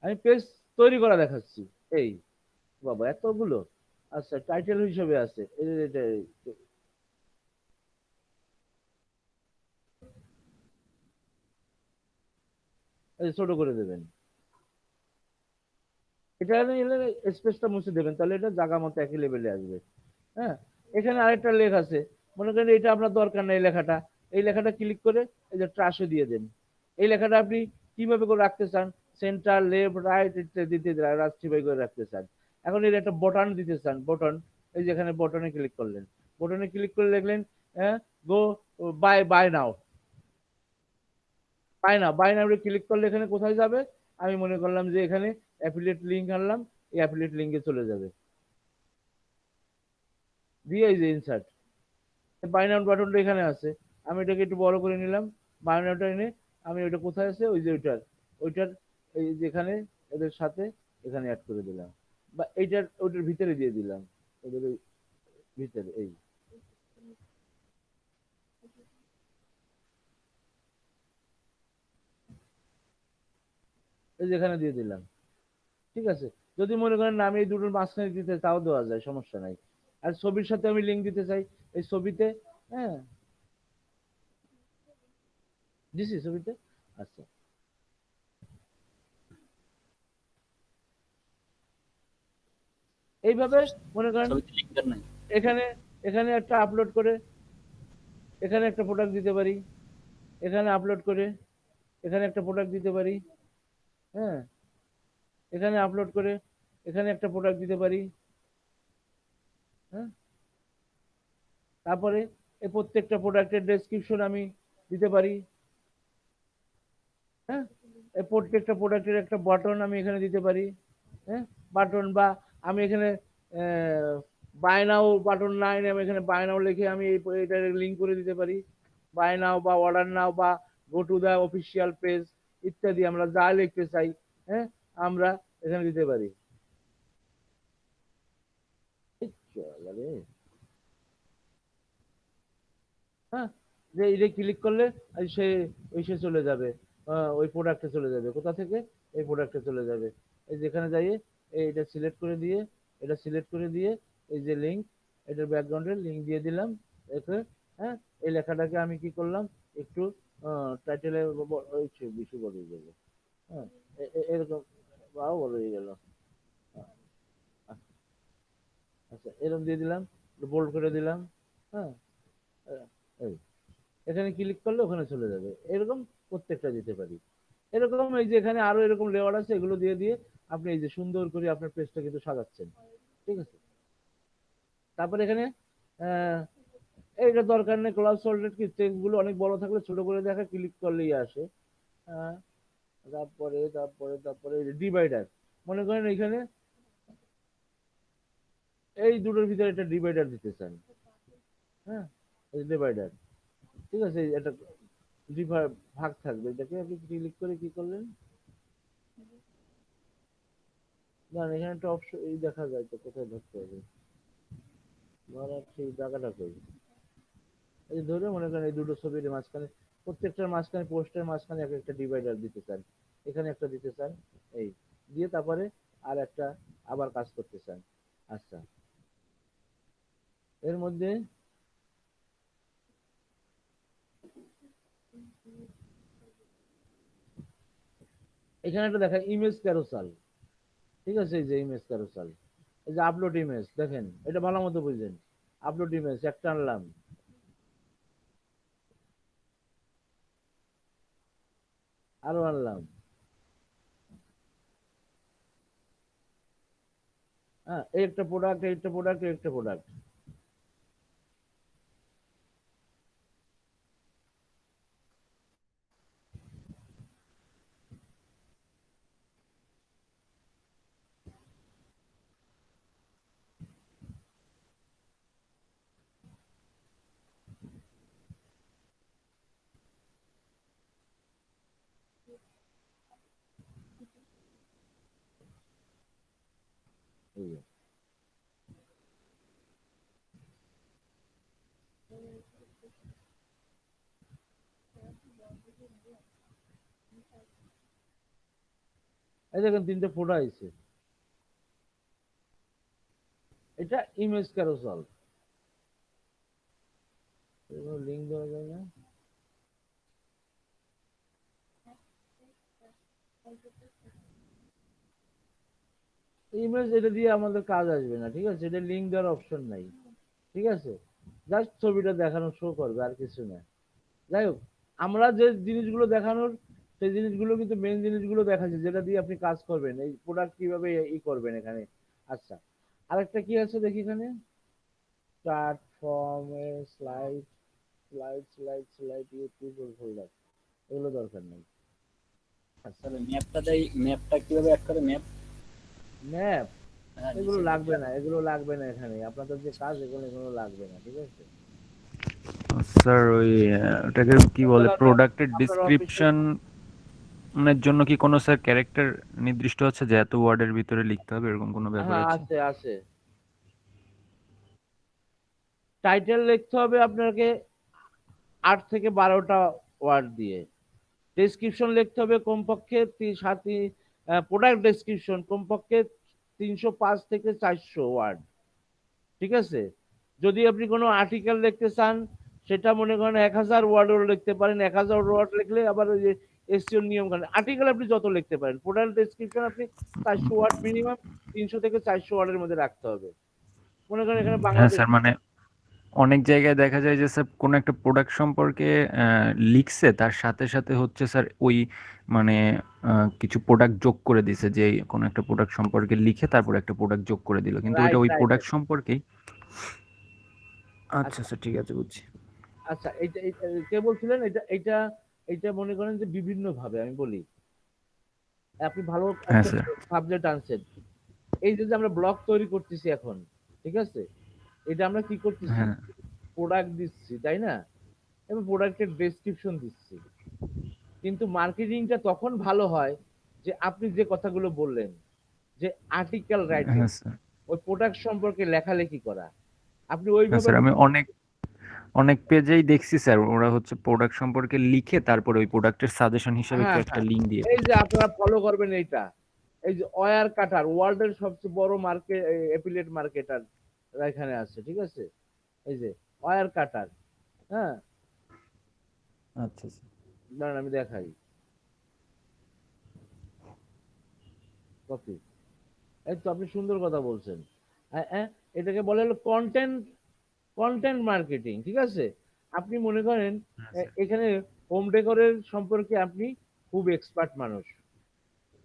আমি পেজ তৈরি করা দেখাচ্ছি। এই বাবা, এতগুলো! আচ্ছা, টাইটেল হিসেবে আছে এটা, ছোট করে দেবেন, এটা স্পেসটা মুছে দেবেন, তাহলে এটা জায়গা মতো একই লেভেলে আসবে। হ্যাঁ, এখানে আরেকটা লেখ আছে, মনে করেন এটা আপনার দরকার নেই, লেখাটা, এই লেখাটা ক্লিক করে এই যে ট্রাশে দিয়ে দেন। এই লেখাটা আপনি কিভাবে করে রাখতে চান, সেন্টার, লেফট, রাইট ইত্যাদি রাস্ট্রিফাই করে রাখতে চান। এখন এর একটা বটন দিতে চান, বটন, এই যেখানে বটনে ক্লিক করলেন, বটনে ক্লিক করে লিখলেন go buy now, buy now click করলে এখানে কোথায় যাবে? আমি মনে করলাম যে এখানে অ্যাফিলিয়েট লিংক আনলাম, এই অ্যাফিলিয়েট লিংকে চলে যাবে, দিয়ে এই যে ইনসার্ট বাই নাও বাটনটা এখানে আছে, আমি এটাকে একটু বড় করে নিলাম, বাই নাওটা এনে আমি ওইটা কোথায় আছে, ওই যে ওইটার এই যেখানে এদের সাথে এখানে অ্যাড করে দিলাম, বা ওইটার ভিতরে দিয়ে দিলাম, ওদের ওই ভিতরে এই যেখানে দিয়ে দিলাম। ঠিক আছে, যদি মনে করেন না আমি এই দুটোর মাঝখানে দিতে, তাও দেওয়া যায়, সমস্যা নাই। আর ছবির সাথে আমি লিঙ্ক দিতে চাই, এই ছবিতে, হ্যাঁ দিছি ছবিতে। আচ্ছা, এইভাবে মনে করেন ছবিতে লিংক দেন নাই? এখানে এখানে একটা আপলোড করে এখানে একটা প্রোডাক্ট দিতে পারি, এখানে আপলোড করে এখানে একটা প্রোডাক্ট দিতে পারি, হ্যাঁ এখানে আপলোড করে এখানে একটা প্রোডাক্ট দিতে পারি, হ্যাঁ তারপরে এই প্রত্যেকটা প্রোডাক্টের ডেসক্রিপশন আমি দিতে পারি, হ্যাঁ এই প্রত্যেকটা প্রোডাক্টের একটা বাটন আমি এখানে দিতে পারি, হ্যাঁ বাটন, বা আমি এখানে বাই নাও বাটন না এনে আমি এখানে বাই নাও লিখে আমি এটা লিঙ্ক করে দিতে পারি, বাই নাও বা অর্ডার নাও বা go to the official page ইত্যাদি আমরা যা লিখতে চাই, হ্যাঁ আমরা এখানে দিতে পারি। হ্যাঁ যে এটা ক্লিক করলে সে সে চলে যাবে, ওই প্রোডাক্টে চলে যাবে, কোথা থেকে? এই প্রোডাক্টে চলে যাবে, এই যেখানে যাইয়ে এটা সিলেক্ট করে দিয়ে, এটা সিলেক্ট করে দিয়ে এই যে লিঙ্ক, এটার ব্যাকগ্রাউন্ডের লিঙ্ক দিয়ে দিলাম একে, হ্যাঁ এই লেখাটাকে আমি কি করলাম একটু টাইটেলে বেশি বড় হয়ে গেল, হ্যাঁ এরকম বড় হয়ে গেল, আচ্ছা এরকম দিয়ে দিলাম, বোল্ড করে দিলাম, হ্যাঁ এই এখানে ক্লিক করলে ওখানে চলে যাবে, এরকম প্রত্যেকটা দিতে পারি। এরকম এই যে এখানে আরো এরকম লেয়ার আছে, এগুলো দিয়ে দিয়ে আপনি এই যে সুন্দর করে আপনার পেজটা কিন্তু সাজাচ্ছেন। ঠিক আছে, তারপর এখানে এইটা দরকার নেই, ক্লাস সল্টেড কি টেক্সট গুলো অনেক বড় থাকলে ছোট করে দেখা, ক্লিক করলেই আসে। তারপরে তারপরে তারপরে ডিভাইডার, মনে করেন এখানে এই দুটোর ভিতরে একটা ডিভাইডার দিতে চান, হ্যাঁ ডিভাইডার, ঠিক আছে এটা ভাগ থাকবে, এটাকে আপনি ক্লিক করে কি করলেন, না এখানে একটা অপশন এই দেখা যায়, তো কোথায় ধরতে হবে, ধরার সেই জায়গাটা কই, এই ধরে মনে করেন এই দুটো ছবির মাঝখানে, প্রত্যেকটার মাঝখানে, পোস্টের মাঝখানে এক একটা ডিভাইডার দিতে চান, এখানে একটা দিতে চান, এই দিয়ে তারপরে আর একটা আবার কাজ করতে চান। আচ্ছা এর মধ্যে এখানে একটা দেখা ইমেজ ক্যারোসাল, ঠিক আছে এই যে ইমেজ ক্যারোসাল, এই যে আপলোড ইমেজ, দেখেন এটা ভালো মতো বুঝলেন, আপলোড ইমেজ একটা আনলাম, আরো আনলাম, হ্যাঁ এই একটা প্রোডাক্ট, একটা প্রোডাক্ট, একটা প্রোডাক্ট, এই যে। এই দেখেন তিনটে ফোটো আছে, এটা ইমেজ ক্যারোসাল, লিঙ্ক দেওয়া যায় না, ইমেজ এটা দিয়ে আমাদের কাজ আসবে না, ঠিক আছে এটা লিঙ্ক দেওয়ার অপশন নাই, ঠিক আছে জাস্ট ছবিটা দেখানো শো করবে আর কিছু না। যাই হোক আমরা যে জিনিসগুলো দেখানোর, সেই জিনিসগুলো কিন্তু মেন জিনিসগুলো দেখাচ্ছি, যেটা দিয়ে আপনি কাজ করবেন, এই প্রোডাক্ট কিভাবে ই করবেন, এখানে আচ্ছা, আরেকটা কি আছে দেখি এখানে, start from A slide, slide YouTube folder, এগুলো দরকার নেই। আচ্ছা, ম্যাপটা দেয়, ম্যাপটা কিভাবে অ্যাড করে ম্যাপ? ম্যাপ হ্যাঁ, এগুলো নিচে লাগবে না, এগুলো লাগবে না এখানে, আপনাদের যে কাজ এগুলো লাগবে না, ঠিক আছে? স্যার ওই ওটাকে কি বলে, আপনারা প্রোডাক্টের আপনার অফিসে, ডিসক্রিপশন এর জন্য কি কোনো স্যার ক্যারেক্টার নির্দিষ্ট আছে যে এত ওয়ার্ডের ভিতরে লিখতে হবে, এরকম কোনো ব্যাপার হ্যাঁ আছে? আছে। টাইটেল লিখতে হবে আপনাকে 8 থেকে 12টা ওয়ার্ড দিয়ে। ডেসক্রিপশন লিখতে হবে কমপক্ষে প্রোডাক্ট ডেসক্রিপশন কমপক্ষে 305 থেকে 400 ওয়ার্ড, ঠিক আছে? যদি আপনি কোনো আর্টিকেল লিখতে চান, সেটা মনে করেন 1000 ওয়ার্ডও লিখতে পারেন। 1000 ওয়ার্ড লিখলে আবার ওই যে এসইও নিয়ম কানুন, আর্টিকেল আপনি যত লিখতে পারেন, প্রোডাক্ট ডেসক্রিপশন আপনি 400 ওয়ার্ড মিনিমাম, 300 থেকে 400 ওয়ার্ডের মধ্যে রাখতে হবে। মনে করেন এখানে হ্যাঁ বাংলাদেশ, স্যার, মানে অনেক জায়গায় দেখা যায় যে স্যার কোনো একটা প্রোডাক্ট সম্পর্কে লিখছে, তার সাথে সাথে হচ্ছে স্যার ওই মানে কিছু প্রোডাক্ট যোগ করে দিছে, যে কোনো একটা প্রোডাক্ট সম্পর্কে লিখে তারপর একটা প্রোডাক্ট যোগ করে দিল, কিন্তু ওইটা রাইট ওই রাইট। প্রোডাক্ট সম্পর্কেই। আচ্ছা আচ্ছা স্যার, ঠিক আছে, বুঝছি। আচ্ছা, কে বলছিলেন? এটা মনে করেন যে বিভিন্ন ভাবে আমি বলি, আপনি ভালো হ্যাঁ একটা স্যার। সাবজেক্ট আনছেন। এই যে আমরা ব্লগ তৈরি করতেছি এখন, ঠিক আছে? এটা আমরা কি করতেছি, হ্যাঁ প্রোডাক্ট দিচ্ছি, তাই না? এবং প্রোডাক্টের ডেসক্রিপশন দিচ্ছি। কিন্তু মার্কেটিংটা তখন ভালো হয় যে আপনি যে কথাগুলো বললেন, যে আর্টিকেল রাইটিং, হ্যাঁ স্যার। ওই প্রোডাক্ট সম্পর্কে লেখালেখি করা, আপনি হ্যাঁ ওইভাবে, স্যার, আমি অনেক অনেক পেজেই দেখছি স্যার, ওরা হচ্ছে প্রোডাক্ট সম্পর্কে লিখে তারপরে ওই প্রোডাক্টের সাজেশন হিসেবে হ্যাঁ একটা হ্যাঁ, লিঙ্ক দিয়ে এই দেয়। যে আপনারা ফলো করবেন এইটা, এই যে ওয়্যার কাটার, ওয়ার্ল্ডের সবচেয়ে বড় মার্কেট, এফিলিয়েট মার্কেটার এখানে আছে, ঠিক আছে? এই যে ওয়্যার কাটার, হ্যাঁ, আচ্ছা স্যার। দাঁড়ান আমি দেখাই, কপি, এই তো আপনি সুন্দর কথা বলছেন। এটাকে বলে হলো কন্টেন্ট মার্কেটিং, ঠিক আছে? আপনি মনে করেন হ্যাঁ স্যার। এখানে হোম ডেকোরের সম্পর্কে আপনি খুব এক্সপার্ট মানুষ,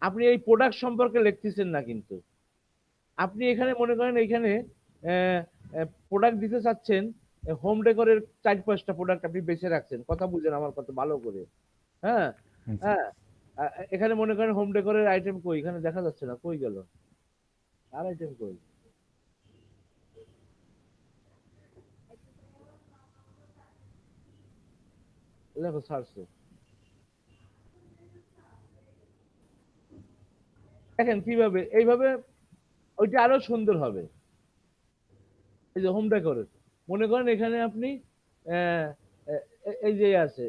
আপনি এই প্রোডাক্ট সম্পর্কে লিখতেছেন না, কিন্তু আপনি এখানে মনে করেন এখানে প্রোডাক্ট দিতে চাচ্ছেন, হোম ডেকোরের 4-5টা প্রোডাক্ট আপনি বেছে রাখছেন, কথা বুঝেন আমার কথা ভালো করে, হ্যাঁ হ্যাঁ স্যার। হ্যাঁ। এখানে মনে করেন হোম ডেকোরের আইটেম কই, এখানে দেখা যাচ্ছে না, কই গেল আর আইটেম কই, দেখো সার্চে দেখেন কিভাবে, এইভাবে ওইটা আরো সুন্দর হবে। এই যে হোম ডেকোরের, মনে করেন এখানে আপনি আহ, এই যে আছে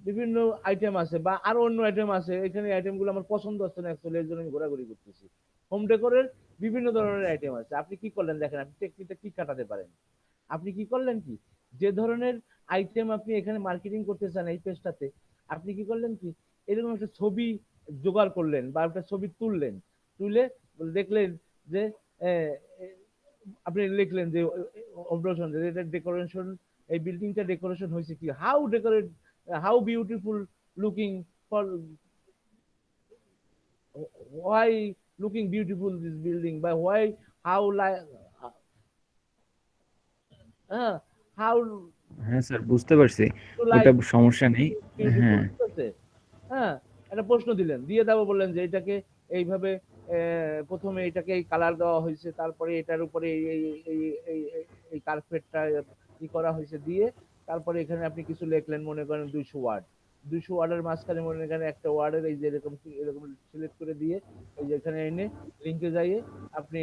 বিভিন্ন আইটেম আছে বা আরো অন্য আইটেম আছে, এখানে আইটেমগুলো আমার পছন্দ হচ্ছে না অ্যাকচুয়ালি, এর জন্য আমি ঘোরাঘুরি করতেছি। হোম ডেকোরের বিভিন্ন ধরনের আইটেম আছে, আপনি কি করলেন দেখেন, আপনি টেকনিকটা কি কাটাতে পারেন। আপনি কি করলেন কি, যে ধরনের আইটেম আপনি এখানে মার্কেটিং করতে চান এই পেজটাতে, আপনি কি করলেন কি, এরকম একটা ছবি জোগাড় করলেন বা একটা ছবি তুললেন, তুলে দেখলেন যে আহ, আপনি লিখলেন যে এটা ডেকোরেশন, এই বিল্ডিংটা ডেকোরেশন হয়েছে কি, how beautiful looking for, why looking beautiful this building, by why, how like, how হ্যাঁ স্যার, বুঝতে পারছি, to ওটা like সমস্যা নেই। beautiful, হ্যাঁ ঠিক আছে? হ্যাঁ, একটা প্রশ্ন দিলেন, দিয়ে দেবো, বললেন যে এটাকে এইভাবে প্রথমে এটাকে এই কালার দেওয়া হয়েছে, তারপরে এটার উপরে এই এই এই এই কার্পেটটা ই করা হয়েছে দিয়ে, তারপরে এখানে আপনি কিছু লিখলেন, মনে করেন 200 ওয়ার্ড, 200 ওয়ার্ডের মাঝখানে মনে করেন একটা ওয়ার্ডের এই যে এরকম এরকম সিলেক্ট করে দিয়ে, এই যে এখানে এনে লিঙ্কে যাইয়ে আপনি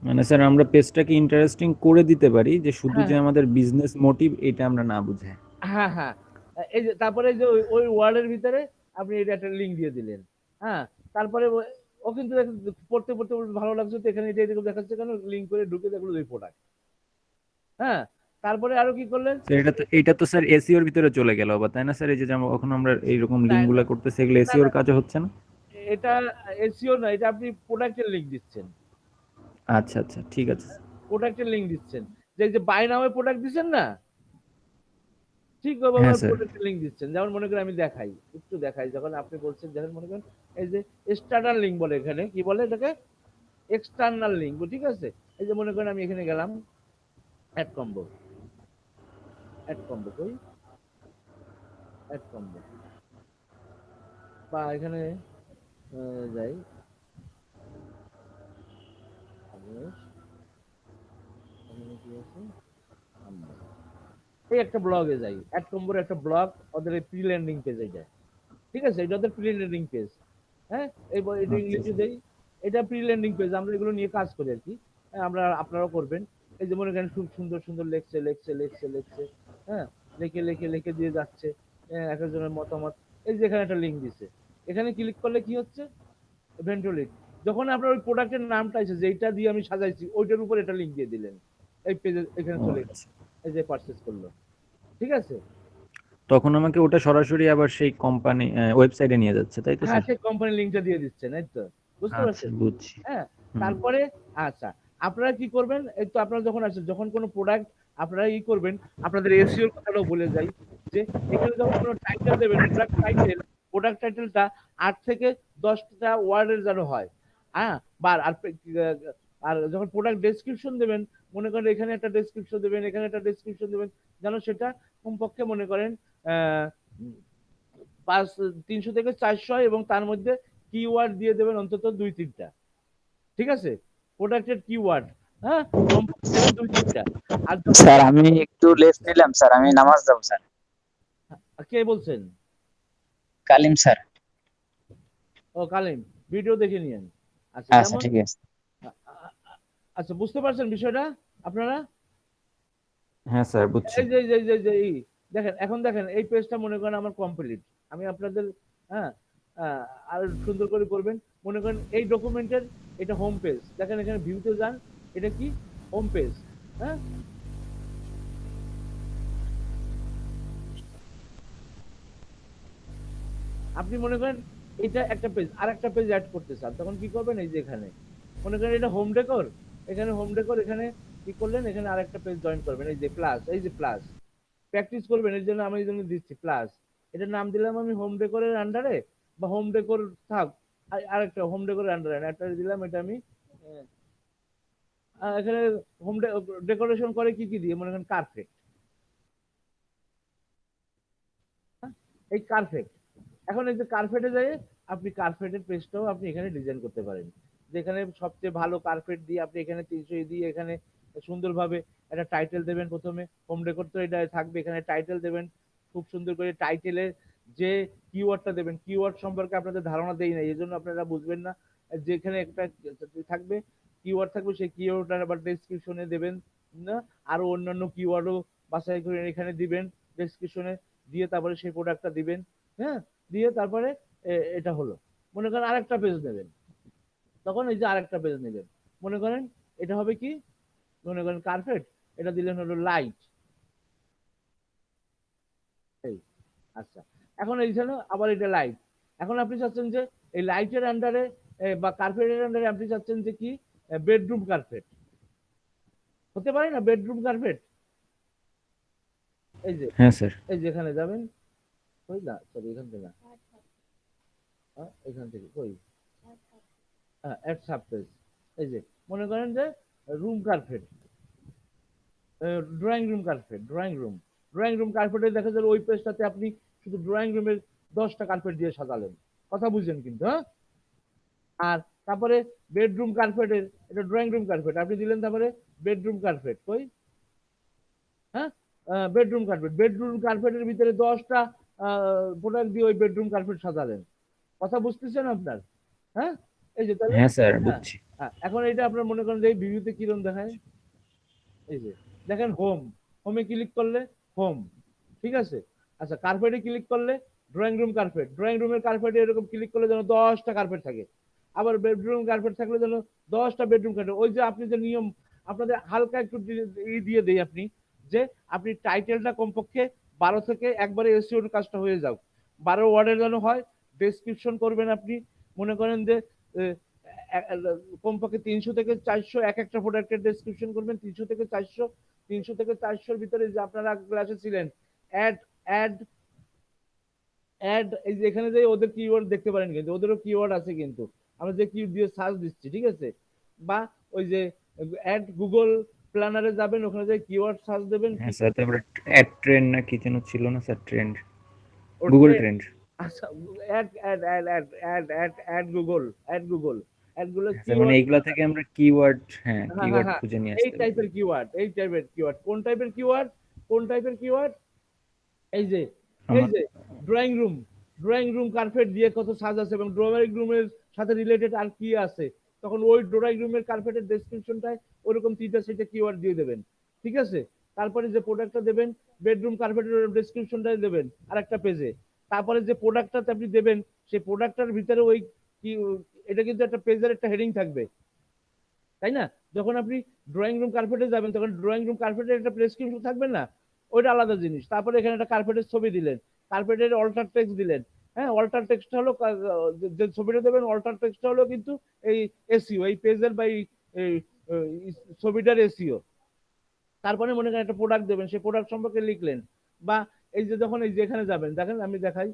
মানে স্যার, আমরা পেজটাকে ইন্টারেস্টিং করে দিতে পারি, যে শুধু হ্যাঁ যে আমাদের বিজনেস মোটিভ এটা আমরা না বুঝে। হ্যাঁ হ্যাঁ, এই যে তারপরে এই যে ওই ওয়ার্ডের ভিতরে আপনি এটা একটা লিঙ্ক দিয়ে দিলেন, হ্যাঁ, তারপরে ও কিন্তু পড়তে পড়তে পড়তে ভালো লাগছে, তো এখানে এটা এরকম দেখাচ্ছে কেন, লিঙ্ক করে ঢুকে দেখলো ওই প্রোডাক্ট, হ্যাঁ। তারপরে আরো কি করলেন, তো এটা তো স্যার এসইওর ভিতরে চলে গেল আবার, তাই না স্যার? এই যে যেমন এখন আমরা এইরকম না লিঙ্ক গুলা করতেছি, এগুলো না এসইওর না, কাজে হচ্ছে না? এটা এসইও না, এটা আপনি প্রোডাক্টের লিঙ্ক দিচ্ছেন, আচ্ছা আচ্ছা, ঠিক আছে। প্রোডাক্টের লিঙ্ক দিচ্ছেন, যে বাই নামে প্রোডাক্ট দিচ্ছেন না, ঠিক ওইভাবে হ্যাঁ স্যার। প্রোডাক্টের লিঙ্ক দিচ্ছেন। যেমন মনে করেন আমি দেখাই, একটু দেখাই, যখন আপনি বলছেন, যখন মনে করেন এই যে এক্সটার্নাল লিঙ্ক বলে, এখানে কি বলে এটাকে, এক্সটার্নাল লিঙ্ক, ঠিক আছে। এই যে মনে করেন আমি এখানে গেলাম, অ্যাড কম্বো, অ্যাড কম্বো কই, অ্যাড কম্বো, বা এখানে যাই, এখানে কি আছে, এই একটা ব্লগে যাই, অ্যাড কম্বোর একটা ব্লগ, ওদের প্রি ল্যান্ডিং পেজে যায়, ঠিক আছে, এটা ওদের প্রি ল্যান্ডিং পেজ। হ্যাঁ, এটা ইংলিশে দেই, এটা প্রি ল্যান্ডিং পেজ, আমরা এগুলো নিয়ে কাজ করি আর কি। হ্যাঁ, আপনারাও করবেন। এই যে মনে করেন খুব সুন্দর সুন্দর লেখছে, হ্যাঁ, লিখে দিয়ে যাচ্ছে, হ্যাঁ, এক একজনের মতামত। এই যে এখানে একটা লিঙ্ক দিছে, এখানে ক্লিক করলে কি হচ্ছে, ভেন্ট্রোলিক, যখন আপনার ওই প্রোডাক্টের নামটা আছে যেটা দিয়ে আমি সাজাইছি, ওইটার উপর এটা লিঙ্ক দিয়ে দিলেন, এই পেজে এখানে চলে গেছে, এই যে পারচেজ করলো, ঠিক আছে। তখন আমাকে ওটা সরাসরি আবার সেই কোম্পানি ওয়েবসাইটে নিয়ে যাচ্ছে, তাই তো হ্যাঁ, স্যার? সেই কোম্পানি লিঙ্কটা দিয়ে দিচ্ছেন, এই তো, বুঝতে আচ্ছা, পারছেন। বুঝছি। হ্যাঁ, তারপরে আচ্ছা, আপনারা কি করবেন, এই তো আপনারা যখন আসছেন, যখন কোনো প্রোডাক্ট আপনারা করবেন, আপনাদের এসইও এর কথাটাও বলে যাই, যে এখানে যখন কোনো টাইটেল দেবেন, প্রোডাক্ট টাইটেলটা 8 থেকে 10টা ওয়ার্ডের যেন হয়, হ্যাঁ, আর যখন প্রোডাক্ট ডেসক্রিপশন দেবেন, মনে করেন এখানে একটা ডেসক্রিপশন দেবেন, এখানে একটা ডেসক্রিপশন দেবেন, যেন সেটা কমপক্ষে মনে করেন 300 থেকে 400, এবং তার মধ্যে কিওয়ার্ড দিয়ে দেবেন অন্তত 2-3টা, ঠিক আছে, প্রোডাক্টের কিওয়ার্ড, হ্যাঁ, কমপক্ষে 2-3টা। আর স্যার আমি একটু লেফট নিলাম স্যার, আমি নামাজ যাব স্যার। কে বলছেন? কালিম স্যার। ও কালিম, ভিডিও দেখে নিয়েন। আচ্ছা, আচ্ছা যেমন ঠিক আছে। আচ্ছা, বুঝতে পারছেন বিষয়টা আপনারা? হ্যাঁ স্যার, বুঝছি। এই যে দেখেন, এখন দেখেন এই পেজটা মনে করেন আমার কমপ্লিট, আমি আপনাদের, হ্যাঁ, আর সুন্দর করে করবেন। মনে করেন এই ডকুমেন্টের এটা হোম পেজ, দেখেন এখানে ভিউতে যান, এটা কি হোম পেজ, হ্যাঁ, আপনি মনে করেন এটা একটা পেজ, আর একটা পেজ অ্যাড করতে চান, তখন কি করবেন, এই যে এখানে মনে করেন এটা হোম ডেকোর, এখানে হোম ডেকোর, এখানে কি করলেন, এখানে আরেকটা পেজ জয়েন করবেন, এই যে প্লাস, এই যে প্লাস, প্র্যাকটিস করবেন, এর জন্য আমি এই জন্য দিচ্ছি প্লাস, এটার নাম দিলাম আমি হোম ডেকোরের আন্ডারে, বা হোম ডেকোর থাক, আরেকটা হোম ডেকোরের আন্ডারে একটা দিলাম, এটা আমি এখানে হোম ডেকোরেশন করে কি কি দিয়ে, মনে করেন কার্পেট, এই কার্পেট, এখন এই যে কার্পেটে যাই, আপনি কার্পেটের পেজটাও আপনি এখানে ডিজাইন করতে পারেন, যেখানে সবচেয়ে ভালো কার্পেট দিয়ে আপনি এখানে 300 দিয়ে এখানে সুন্দরভাবে একটা টাইটেল দেবেন, প্রথমে হোম ডেকোর তো এটা থাকবে, এখানে টাইটেল দেবেন, খুব সুন্দর করে টাইটেলের যে কিওয়ার্ডটা দেবেন, কিওয়ার্ড সম্পর্কে আপনাদের ধারণা দেই না, এই জন্য আপনারা বুঝবেন না, যেখানে একটা থাকবে কিওয়ার্ড থাকবে, সেই কিওয়ার্ডটা আবার ডেসক্রিপশনে দেবেন না, আরো অন্যান্য কিওয়ার্ডও বাছাই করে এখানে দিবেন ডেসক্রিপশনে, দিয়ে তারপরে সেই প্রোডাক্টটা দিবেন, হ্যাঁ, দিয়ে তারপরে এটা হলো, মনে করেন আরেকটা পেজ নেবেন, তখন এই যে আরেকটা পেজ নেবেন, মনে করেন এটা হবে কি, মনে করেন কার্পেট, এটা দিলেন হলো লাইট, এই, আচ্ছা, এখন এইখানে আবার এটা লাইট, এখন আপনি চাচ্ছেন যে এই লাইটের আন্ডারে বা কার্পেটের আন্ডারে আপনি চাচ্ছেন যে কি, বেডরুম কার্পেট হতে পারে না, বেডরুম কার্পেট, এই যে, হ্যাঁ স্যার। এই যে এখানে যাবেন, কই না, সরি এখান থেকে না, এখান থেকে কই, হ্যাঁ, এক সাবপেজ, এই যে মনে করেন যে room carpet, drawing room carpet, drawing room কার্পেটে দেখা যাবে ওই পেজটাতে আপনি শুধু ড্রয়িং রুমের 10টা কার্পেট দিয়ে সাজালেন, কথা বুঝছেন কিন্তু, হ্যাঁ, আর তারপরে বেডরুম কার্পেটের, এটা ড্রয়িং রুম কার্পেট আপনি দিলেন, তারপরে বেডরুম কার্পেট কই, হ্যাঁ, বেডরুম কার্পেটের ভিতরে 10টা প্রোডাক্ট দিয়ে ওই বেডরুম কার্পেট সাজালেন, কথা বুঝতেছেন আপনার, হ্যাঁ, এই যে তাহলে, হ্যাঁ স্যার, হ্যাঁ, বুঝছি। এখন এটা আপনার মনে করেন যে এই ভিডিওতে কিরকম দেখায়, এই যে দেখেন হোমে ক্লিক করলে হোম, ঠিক আছে, আচ্ছা, কার্পেটে ক্লিক করলে ড্রয়িং রুম কার্পেট, ড্রয়িং রুমের কার্পেটে এরকম ক্লিক করলে যেন 10টা কার্পেট থাকে, আবার বেডরুম কার্পেট থাকলে যেন 10টা বেডরুম কার্পেট, ওই যে আপনি যে নিয়ম, আপনাদের হালকা একটু দিয়ে দেই আপনি, যে আপনি টাইটেলটা কমপক্ষে 12 থেকে একবারে এসইওর কাজটা হয়ে যাও, 12 ওয়ার্ডের যেন হয়, ডেসক্রিপশন করবেন আপনি, মনে করেন যে কমপক্ষে 300 থেকে 400 এক একটা প্রোডাক্টের ডেসক্রিপশন করবেন, 300 থেকে 400 ভিতরে যে আপনারা ক্লাসে ছিলেন, অ্যাড অ্যাড অ্যাড, এই যে এখানে যে ওদের কিওয়ার্ড দেখতে পারেন, কিন্তু ওদেরও কিওয়ার্ড আছে, কিন্তু আমরা যে কি দিয়ে সার্চ দিচ্ছি, ঠিক আছে, বা ওই যে অ্যাড গুগল প্ল্যানারে যাবেন, ওখানে যে কিওয়ার্ড সার্চ দেবেন, হ্যাঁ স্যার, তারপরে অ্যাড ট্রেন্ড না কি যেন ছিল না স্যার, ট্রেন্ড, ও গুগল ট্রেন্ড, ট্রেন্ড। আচ্ছা, ad ad ad ad ad ad ad Google, অ্যাডগুলো স্যার মানে কিওয়ার্ড, এইগুলা থেকে আমরা কিওয়ার্ড, হ্যাঁ হ্যাঁ হ্যাঁ কিওয়ার্ড হ্যাঁ, খুঁজে নিয়ে এই আসতে পারি। টাইপের কিওয়ার্ড, এই টাইপের কিওয়ার্ড, কোন টাইপের কিওয়ার্ড, এই যে এই আমার যে ড্রয়িং রুম কার্পেট দিয়ে কত সাজ আছে, এবং ড্রয়িং রুমের সাথে রিলেটেড আর কি আছে, তখন ওই ড্রয়িং রুমের কার্পেটের ডেসক্রিপশনটায় ওরকম 3টা 4টা কিওয়ার্ড দিয়ে দেবেন, ঠিক আছে। তারপরে যে প্রোডাক্টটা দেবেন, বেডরুম কার্পেটের ডেসক্রিপশনটাই দেবেন আরেকটা পেজে। তারপরে যে প্রোডাক্টটা আপনি দেবেন, সেই প্রোডাক্টটার ভিতরে ওই কি, এটা কিন্তু একটা পেজের একটা হেডিং থাকবে, তাই না? যখন আপনি ড্রয়িং রুম কার্পেটে যাবেন, তখন ড্রয়িং রুম কার্পেটের একটা প্রেসক্রিপশন থাকবে না, ওইটা আলাদা জিনিস। তারপরে এখানে একটা কার্পেটের ছবি দিলেন, কার্পেটের অল্টার টেক্সট দিলেন, হ্যাঁ, অল্টার টেক্সট হলো যে ছবিটা দেবেন, অল্টার টেক্সট হলো কিন্তু এই এসইও, এই পেজের বা এই ছবিটার এসইও। তারপরে মনে করেন একটা প্রোডাক্ট দেবেন, সেই প্রোডাক্ট সম্পর্কে লিখলেন, বা এই যে যখন এই যে এখানে যাবেন, দেখেন আমি দেখাই,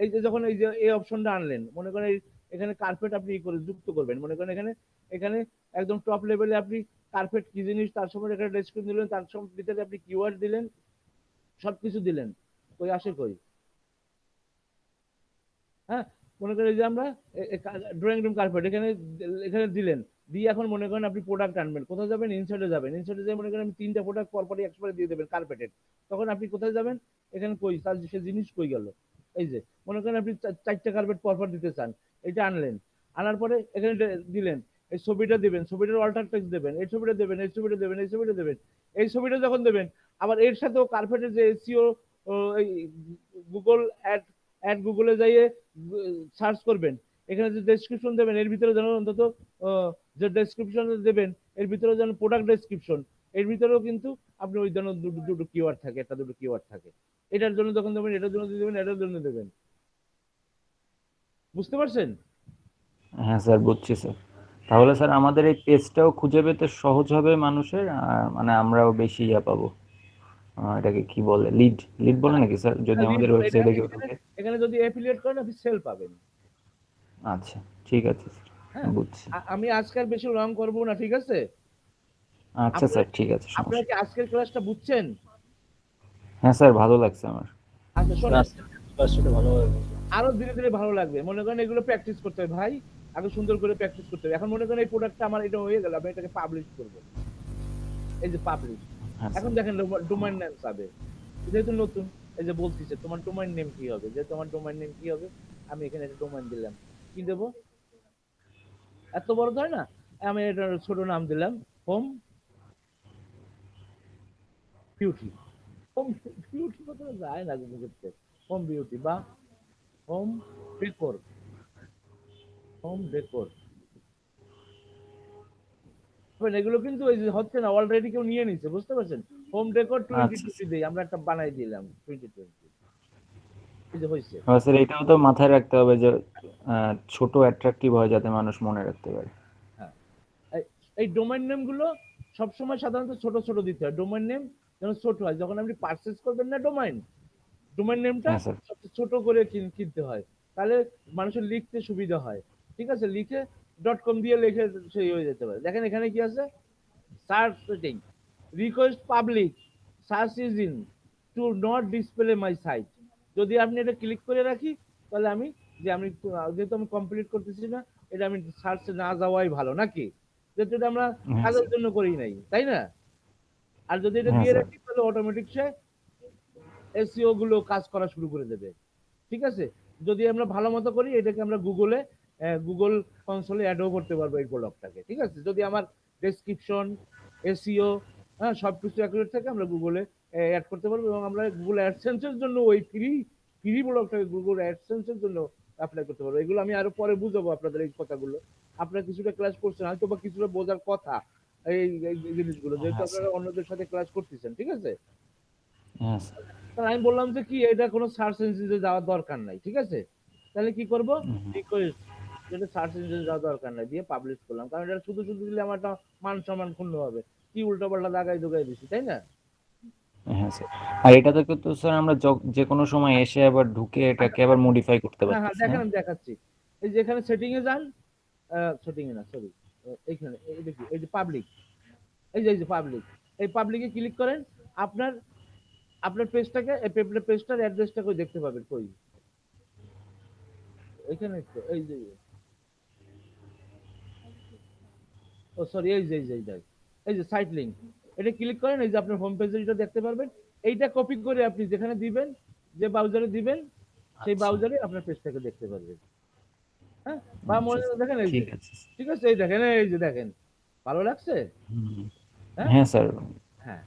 এই যে যখন এই যে এই অপশনটা আনলেন, মনে করেন এখানে কার্পেট আপনি করে যুক্ত করবেন, মনে করেন এখানে এখানে একদম টপ লেভেলে আপনি কার্পেট কি জিনিস, তার সময় এখানে ডেসক্রিপশন দিলেন, তার ভিতরে আপনি কিওয়ার্ড দিলেন, সবকিছু দিলেন, কই আসে কই, হ্যাঁ, মনে করেন এই যে আমরা ড্রয়িং রুম কার্পেট এখানে এখানে দিলেন, দিয়ে এখন মনে করেন আপনি প্রোডাক্ট আনবেন, কোথায় যাবেন, ইনসার্টে যাবেন, ইনসার্টে যেয়ে মনে করেন আপনি 3টা প্রোডাক্ট পরপরই একসাথে দিয়ে দেবেন কার্পেটের, তখন আপনি কোথায় যাবেন, এখানে কই তার সে জিনিস কই গেল, এই যে মনে করেন আপনি 4টা কার্পেট পরপর দিতে চান, এটা আনলেন, আনার পরে এখানে দিলেন, এই ছবিটা দিবেন, ছবিটার অল্টার টেক্সট দেবেন, এই ছবিটা দেবেন, এই ছবিটা দেবেন, এই ছবিটা দেবেন, এই ছবিটা যখন দেবেন, আবার এর সাথেও কার্পেটের যে এসইও, এই গুগল গুগলে যাইয়ে সার্চ করবেন, এখানে যে ডেসক্রিপশন দেবেন, এর ভিতরে যেন অন্তত যে ডেসক্রিপশন দেবেন, এর ভিতরে যেন প্রোডাক্ট ডেসক্রিপশন, এর ভিতরেও কিন্তু আপনি ওই জন্য দুটো কিওয়ার্ড থাকে, একটা দুটো কিওয়ার্ড থাকে, এটার জন্য যখন দেবেন, এটার জন্য দেবেন, এটার জন্য দেবেন, বুঝতে পারছেন? হ্যাঁ স্যার বুঝছি স্যার। তাহলে স্যার আমাদের এই পেজটাও খুঁজে পেতে সহজ হবে মানুষের, আর মানে আমরাও বেশি ইয়া পাবো, এটাকে কি বলে, লিড লিড বলে নাকি স্যার, যদি আমাদের ওয়েবসাইটে কেউ ঢোকে? এখানে যদি অ্যাফিলিয়েট করেন আপনি সেল পাবেন। আচ্ছা ঠিক আছে হ্যাঁ, স্যার, বুঝছি। আমি আজকে আর বেশি লং করবো না, ঠিক আছে? আচ্ছা স্যার ঠিক আছে, আপনারা সমস্যা। কি আজকের ক্লাসটা বুঝছেন? হ্যাঁ স্যার ভালো লাগছে আমার। আচ্ছা শোনেন, ক্লাসটা ভালোভাবে বুঝলাম। আরো ধীরে ধীরে ভালো লাগবে, মনে করেন এগুলো প্র্যাকটিস করতে হবে ভাই, আগে সুন্দর করে প্র্যাকটিস করতে হবে। এখন মনে করেন এই প্রোডাক্টটা আমার এটা হয়ে গেল, আমি এটাকে পাবলিশ করবো, এই যে পাবলিশ, হ্যাঁ এখন স্যার। দেখেন ডোমাইন নেম পাবে, যেহেতু নতুন, এই যে বলতেছে তোমার ডোমাইন নেম কি হবে, যে তোমার ডোমাইন নেম কি হবে, আমি এখানে একটা ডোমাইন দিলাম, কি দেবো, এত বড় হয় না, আমি এটা ছোট নাম দিলাম হোম বিউটি, হোম বিউটি কথা যায় না মুখে, হোম বিউটি বা হোম ডেকোর, হোম ডেকোর, এগুলো কিন্তু এই যে হচ্ছে না, অলরেডি কেউ নিয়ে নিছে, বুঝতে পারছেন? হোম ডেকোর আচ্ছা 2020 দেই, আমরা একটা বানাই দিলাম 2020, এই যে হয়েছে। হ্যাঁ স্যার, এটাও তো মাথায় রাখতে হবে যে ছোট অ্যাট্রাকটিভ হয় যাতে মানুষ মনে রাখতে পারে। হ্যাঁ, এই ডোমেইন নেম গুলো সবসময় সাধারণত ছোট ছোট দিতে হয়, ডোমেইন নেম যেন ছোট হয়, যখন আপনি পারচেজ করবেন না ডোমেইন নেমটা হ্যাঁ স্যার। ছোট করে কিনতে হয়, তাহলে মানুষের লিখতে সুবিধা হয়, ঠিক আছে, লিখে .com দিয়ে লিখে সেই হয়ে যেতে পারে। দেখেন এখানে কি আছে, search setting, request public search engine to not display my site, যদি আপনি এটা ক্লিক করে রাখি, তাহলে আমি যেহেতু আমি কমপ্লিট করতেছি না, এটা আমি সার্চে না যাওয়াই ভালো নাকি, যেহেতু এটা আমরা হ্যাঁ কাজের স্যার। জন্য করি নাই, তাই না? আর যদি এটা হ্যাঁ দিয়ে স্যার। রাখি, তাহলে অটোমেটিক সে এসইও গুলো কাজ করা শুরু করে দেবে, ঠিক আছে। যদি আমরা ভালো মতো করি, এটাকে আমরা গুগল কনসোলে অ্যাডও করতে পারবো এই প্রোডাক্টটাকে, ঠিক আছে, যদি আমার ডেসক্রিপশন, এসইও, হ্যাঁ, সবকিছু অ্যাকুরেট থাকে, আমরা গুগলে অ্যাড করতে পারবো, এবং আমরা গুগল অ্যাডসেন্সের জন্য ওই ফ্রি প্রোডাক্টটাকে গুগল অ্যাডসেন্সের জন্য অ্যাপ্লাই করতে পারবো। এগুলো আমি আরো পরে বুঝাবো আপনাদের এই কথাগুলো, আপনারা কিছুটা ক্লাস করছেন হয়তো, বা কিছুটা বোঝার কথা এই এই জিনিসগুলো, যেহেতু হ্যাঁ আপনারা স্যার। অন্যদের সাথে ক্লাস করতেছেন, ঠিক আছে। হ্যাঁ স্যার। তাহলে আমি বললাম যে কি, এটা কোনো সার্চ ইঞ্জিনে যাওয়ার দরকার নাই, ঠিক আছে। তাহলে কি করব, রিকোয়েস্ট, যেটা সার্চ ইঞ্জিনে যাওয়ার দরকার নাই, দিয়ে পাবলিশ করলাম, কারণ এটা শুধু শুধু দিলে আমার একটা মান সম্মান ক্ষুণ্ণ হবে, কি উল্টো পাল্টা দাগাই দুগাই দিছি, তাই না? হ্যাঁ স্যার। আর এটা থেকে তো স্যার আমরা যে কোনো সময় এসে আবার ঢুকে এটাকে আবার মডিফাই করতে হ্যাঁ হ্যাঁ, পারতেছি, দেখেন হ্যাঁ? আমি দেখাচ্ছি। এই যে এখানে সেটিং এ যান, সেটিং এ না, সরি, এইখানে এই দেখি, এই যে পাবলিক, এই যে পাবলিক, এই পাবলিকে ক্লিক করেন। আপনার আপনার পেজটাকে, এই পেজটার অ্যাড্রেসটা কই দেখতে পাবেন, কই এখানে তো, এই যে, ও সরি, এই যে সাইট লিংক, এটা ক্লিক করেন। এই যে আপনার হোম পেজে যেটা দেখতে পারবেন, এইটা কপি করে আপনি যেখানে দিবেন, যে ব্রাউজারে দিবেন, সেই আচ্ছা, ব্রাউজারে আপনার পেজটাকে দেখতে পারবেন। হ্যাঁ, বা আচ্ছা মনে স্যার, দেখেন, এই যে, ঠিক আছে। ঠিক আছে, এই দেখেন, এই যে দেখেন, ভালো লাগছে? হুম। হ্যাঁ হ্যাঁ স্যার। হ্যাঁ,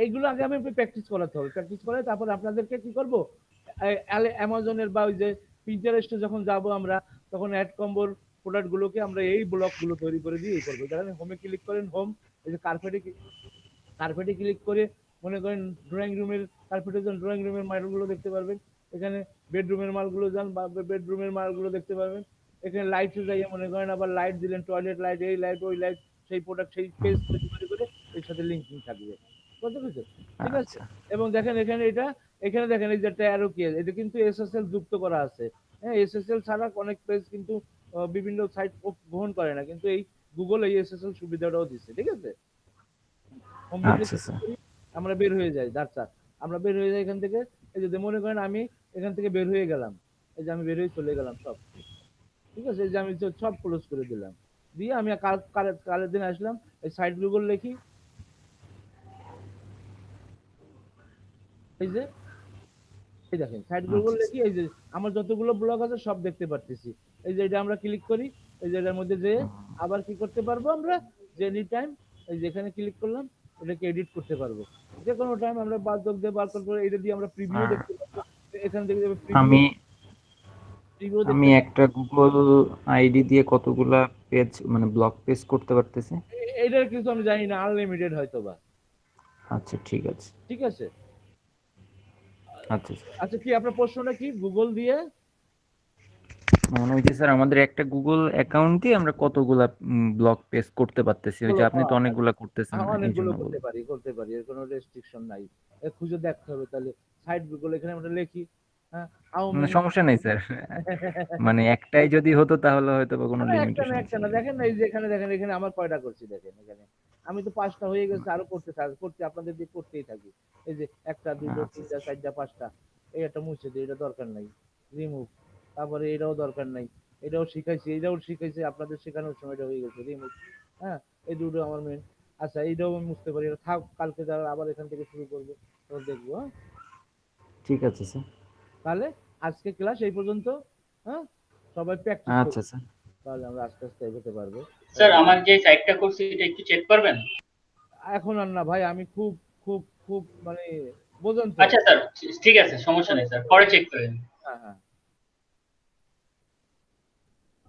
এইগুলো আগে আমি প্র্যাকটিস করাতে হবে। প্র্যাকটিস করে তারপর আপনাদেরকে কি করব, অ্যামাজনের বা ওই যে পিন্টারেস্টে যখন যাব আমরা, তখন অ্যাড কম্বোর প্রোডাক্ট গুলোকে আমরা এই ব্লকগুলো তৈরি করে দিয়ে এই করবো। দেখেন হোমে ক্লিক করেন, হোম, এই যে কার্পেটে ক্লিক করে মনে করেন ড্রয়িং রুমের কার্পেটে যান, ড্রয়িং রুমের মালগুলো দেখতে পারবেন। এখানে বেডরুমের মালগুলো যান, বা বেডরুমের মালগুলো দেখতে পারবেন। এখানে লাইটে যাইয়ে মনে করেন আবার লাইট দিলেন, টয়লেট লাইট, এই লাইট, ওই লাইট, সেই প্রোডাক্ট, সেই পেজ তৈরি করে এর সাথে লিঙ্কিং থাকবে। বুঝতে পেরেছেন? ঠিক আছে। আচ্ছা, এবং দেখেন এখানে এটা, এখানে দেখেন এই যে একটা অ্যারো কি, এটা কিন্তু এসএসএল যুক্ত করা আছে। হ্যাঁ, এসএসএল ছাড়া অনেক পেজ কিন্তু বিভিন্ন সাইট গ্রহণ করে না, কিন্তু এই গুগল এই এসএসএল সুবিধাটাও দিচ্ছে। ঠিক আছে। হোম পেজে আচ্ছা স্যার। আমরা বের হয়ে যাই, আচ্ছা, আমরা বের হয়ে যাই এখান থেকে। এই যে মনে করেন আমি এখান থেকে বের হয়ে গেলাম, এই যে আমি বের হয়ে চলে গেলাম সব। ঠিক আছে, এই যে আমি সব ক্লোজ করে দিলাম, দিয়ে আমি কালের দিন আসলাম, এই সাইট গুগল লিখি, এই যে, এই দেখেন সাইট গুগল আচ্ছা লিখি, এই যে আমার যতগুলো ব্লগ আছে সব দেখতে পারতেছি। এই যে এটা আমরা ক্লিক করি, এই যে এটার মধ্যে যে আবার কি করতে পারবো আমরা, যে এনি টাইম, এই যে এখানে ক্লিক করলাম, এটাকে এডিট করতে পারবো যে কোনো টাইম। আমরা বাদ যোগ দিয়ে বার করবো, এটা দিয়ে আমরা প্রিভিউ আর দেখতে পারবো। এখান থেকে প্রিভিউ আমি প্রিভিউ আমি দেখতে একটা গুগল আইডি দিয়ে কতগুলা পেজ মানে ব্লগ পেজ করতে পারতেছি? এটার কিছু আমি জানি না, আনলিমিটেড হয়তো বা। আচ্ছা ঠিক আছে। ঠিক আছে। আচ্ছা স্যার। আচ্ছা, কি আপনার প্রশ্নটা কি গুগল দিয়ে? মানে ওই যে স্যার আমাদের একটা গুগল অ্যাকাউন্ট দিয়ে আমরা কতগুলা ব্লগ পেজ করতে পারতেছি, ওই যে আপনি তো অনেকগুলা করতেছেন, এই অনেকগুলো জন্য করতে বললাম। পারি, এর কোনো রেস্ট্রিকশন নাই। খুঁজে দেখতে হবে তাহলে সাইট গুগল, এখানে আমরা লিখি, হ্যাঁ, হাউ মানে মেনি। সমস্যা নেই স্যার, মানে একটাই যদি হতো তাহলে হয়তো বা কোনো একটা লিমিটেশন ছিল না, না। দেখেন না, এই যে এখানে দেখেন, এখানে আমার কয়টা করছি দেখেন, এখানে আমি তো 5টা হয়ে গেছে, আরো করতে আপনাদের দিয়ে করতেই থাকি। এই যে 1টা 2টা আচ্ছা 3টা 4টা 5টা, এই একটা মুছে দিই, এটা দরকার নাই, রিমুভ। তারপরে এটাও দরকার নাই, এটাও শিখাইছি আপনাদের শেখানোর সময়, এটা হয়ে গেছে, রিমুভ। হ্যাঁ, এই দুটো আমার মেন। আচ্ছা, এইটাও আমি মুছতে পারি, এটা থাক, কালকে যারা আবার এখান থেকে শুরু করবো, তো দেখবো। হ্যাঁ, ঠিক আছে স্যার। তাহলে আজকে ক্লাস এই পর্যন্ত। হ্যাঁ, সবাই প্র্যাকটিস আচ্ছা করুন, স্যার। তাহলে আমরা আস্তে আস্তে এগোতে পারবো। স্যার আমার যে সাইটটা করছি এটা একটু চেক করবেন? এখন আর না ভাই, আমি খুব খুব খুব মানে, বোঝেন তো। আচ্ছা স্যার, ঠিক আছে, সমস্যা নেই স্যার, পরে চেক করেন। হ্যাঁ হ্যাঁ।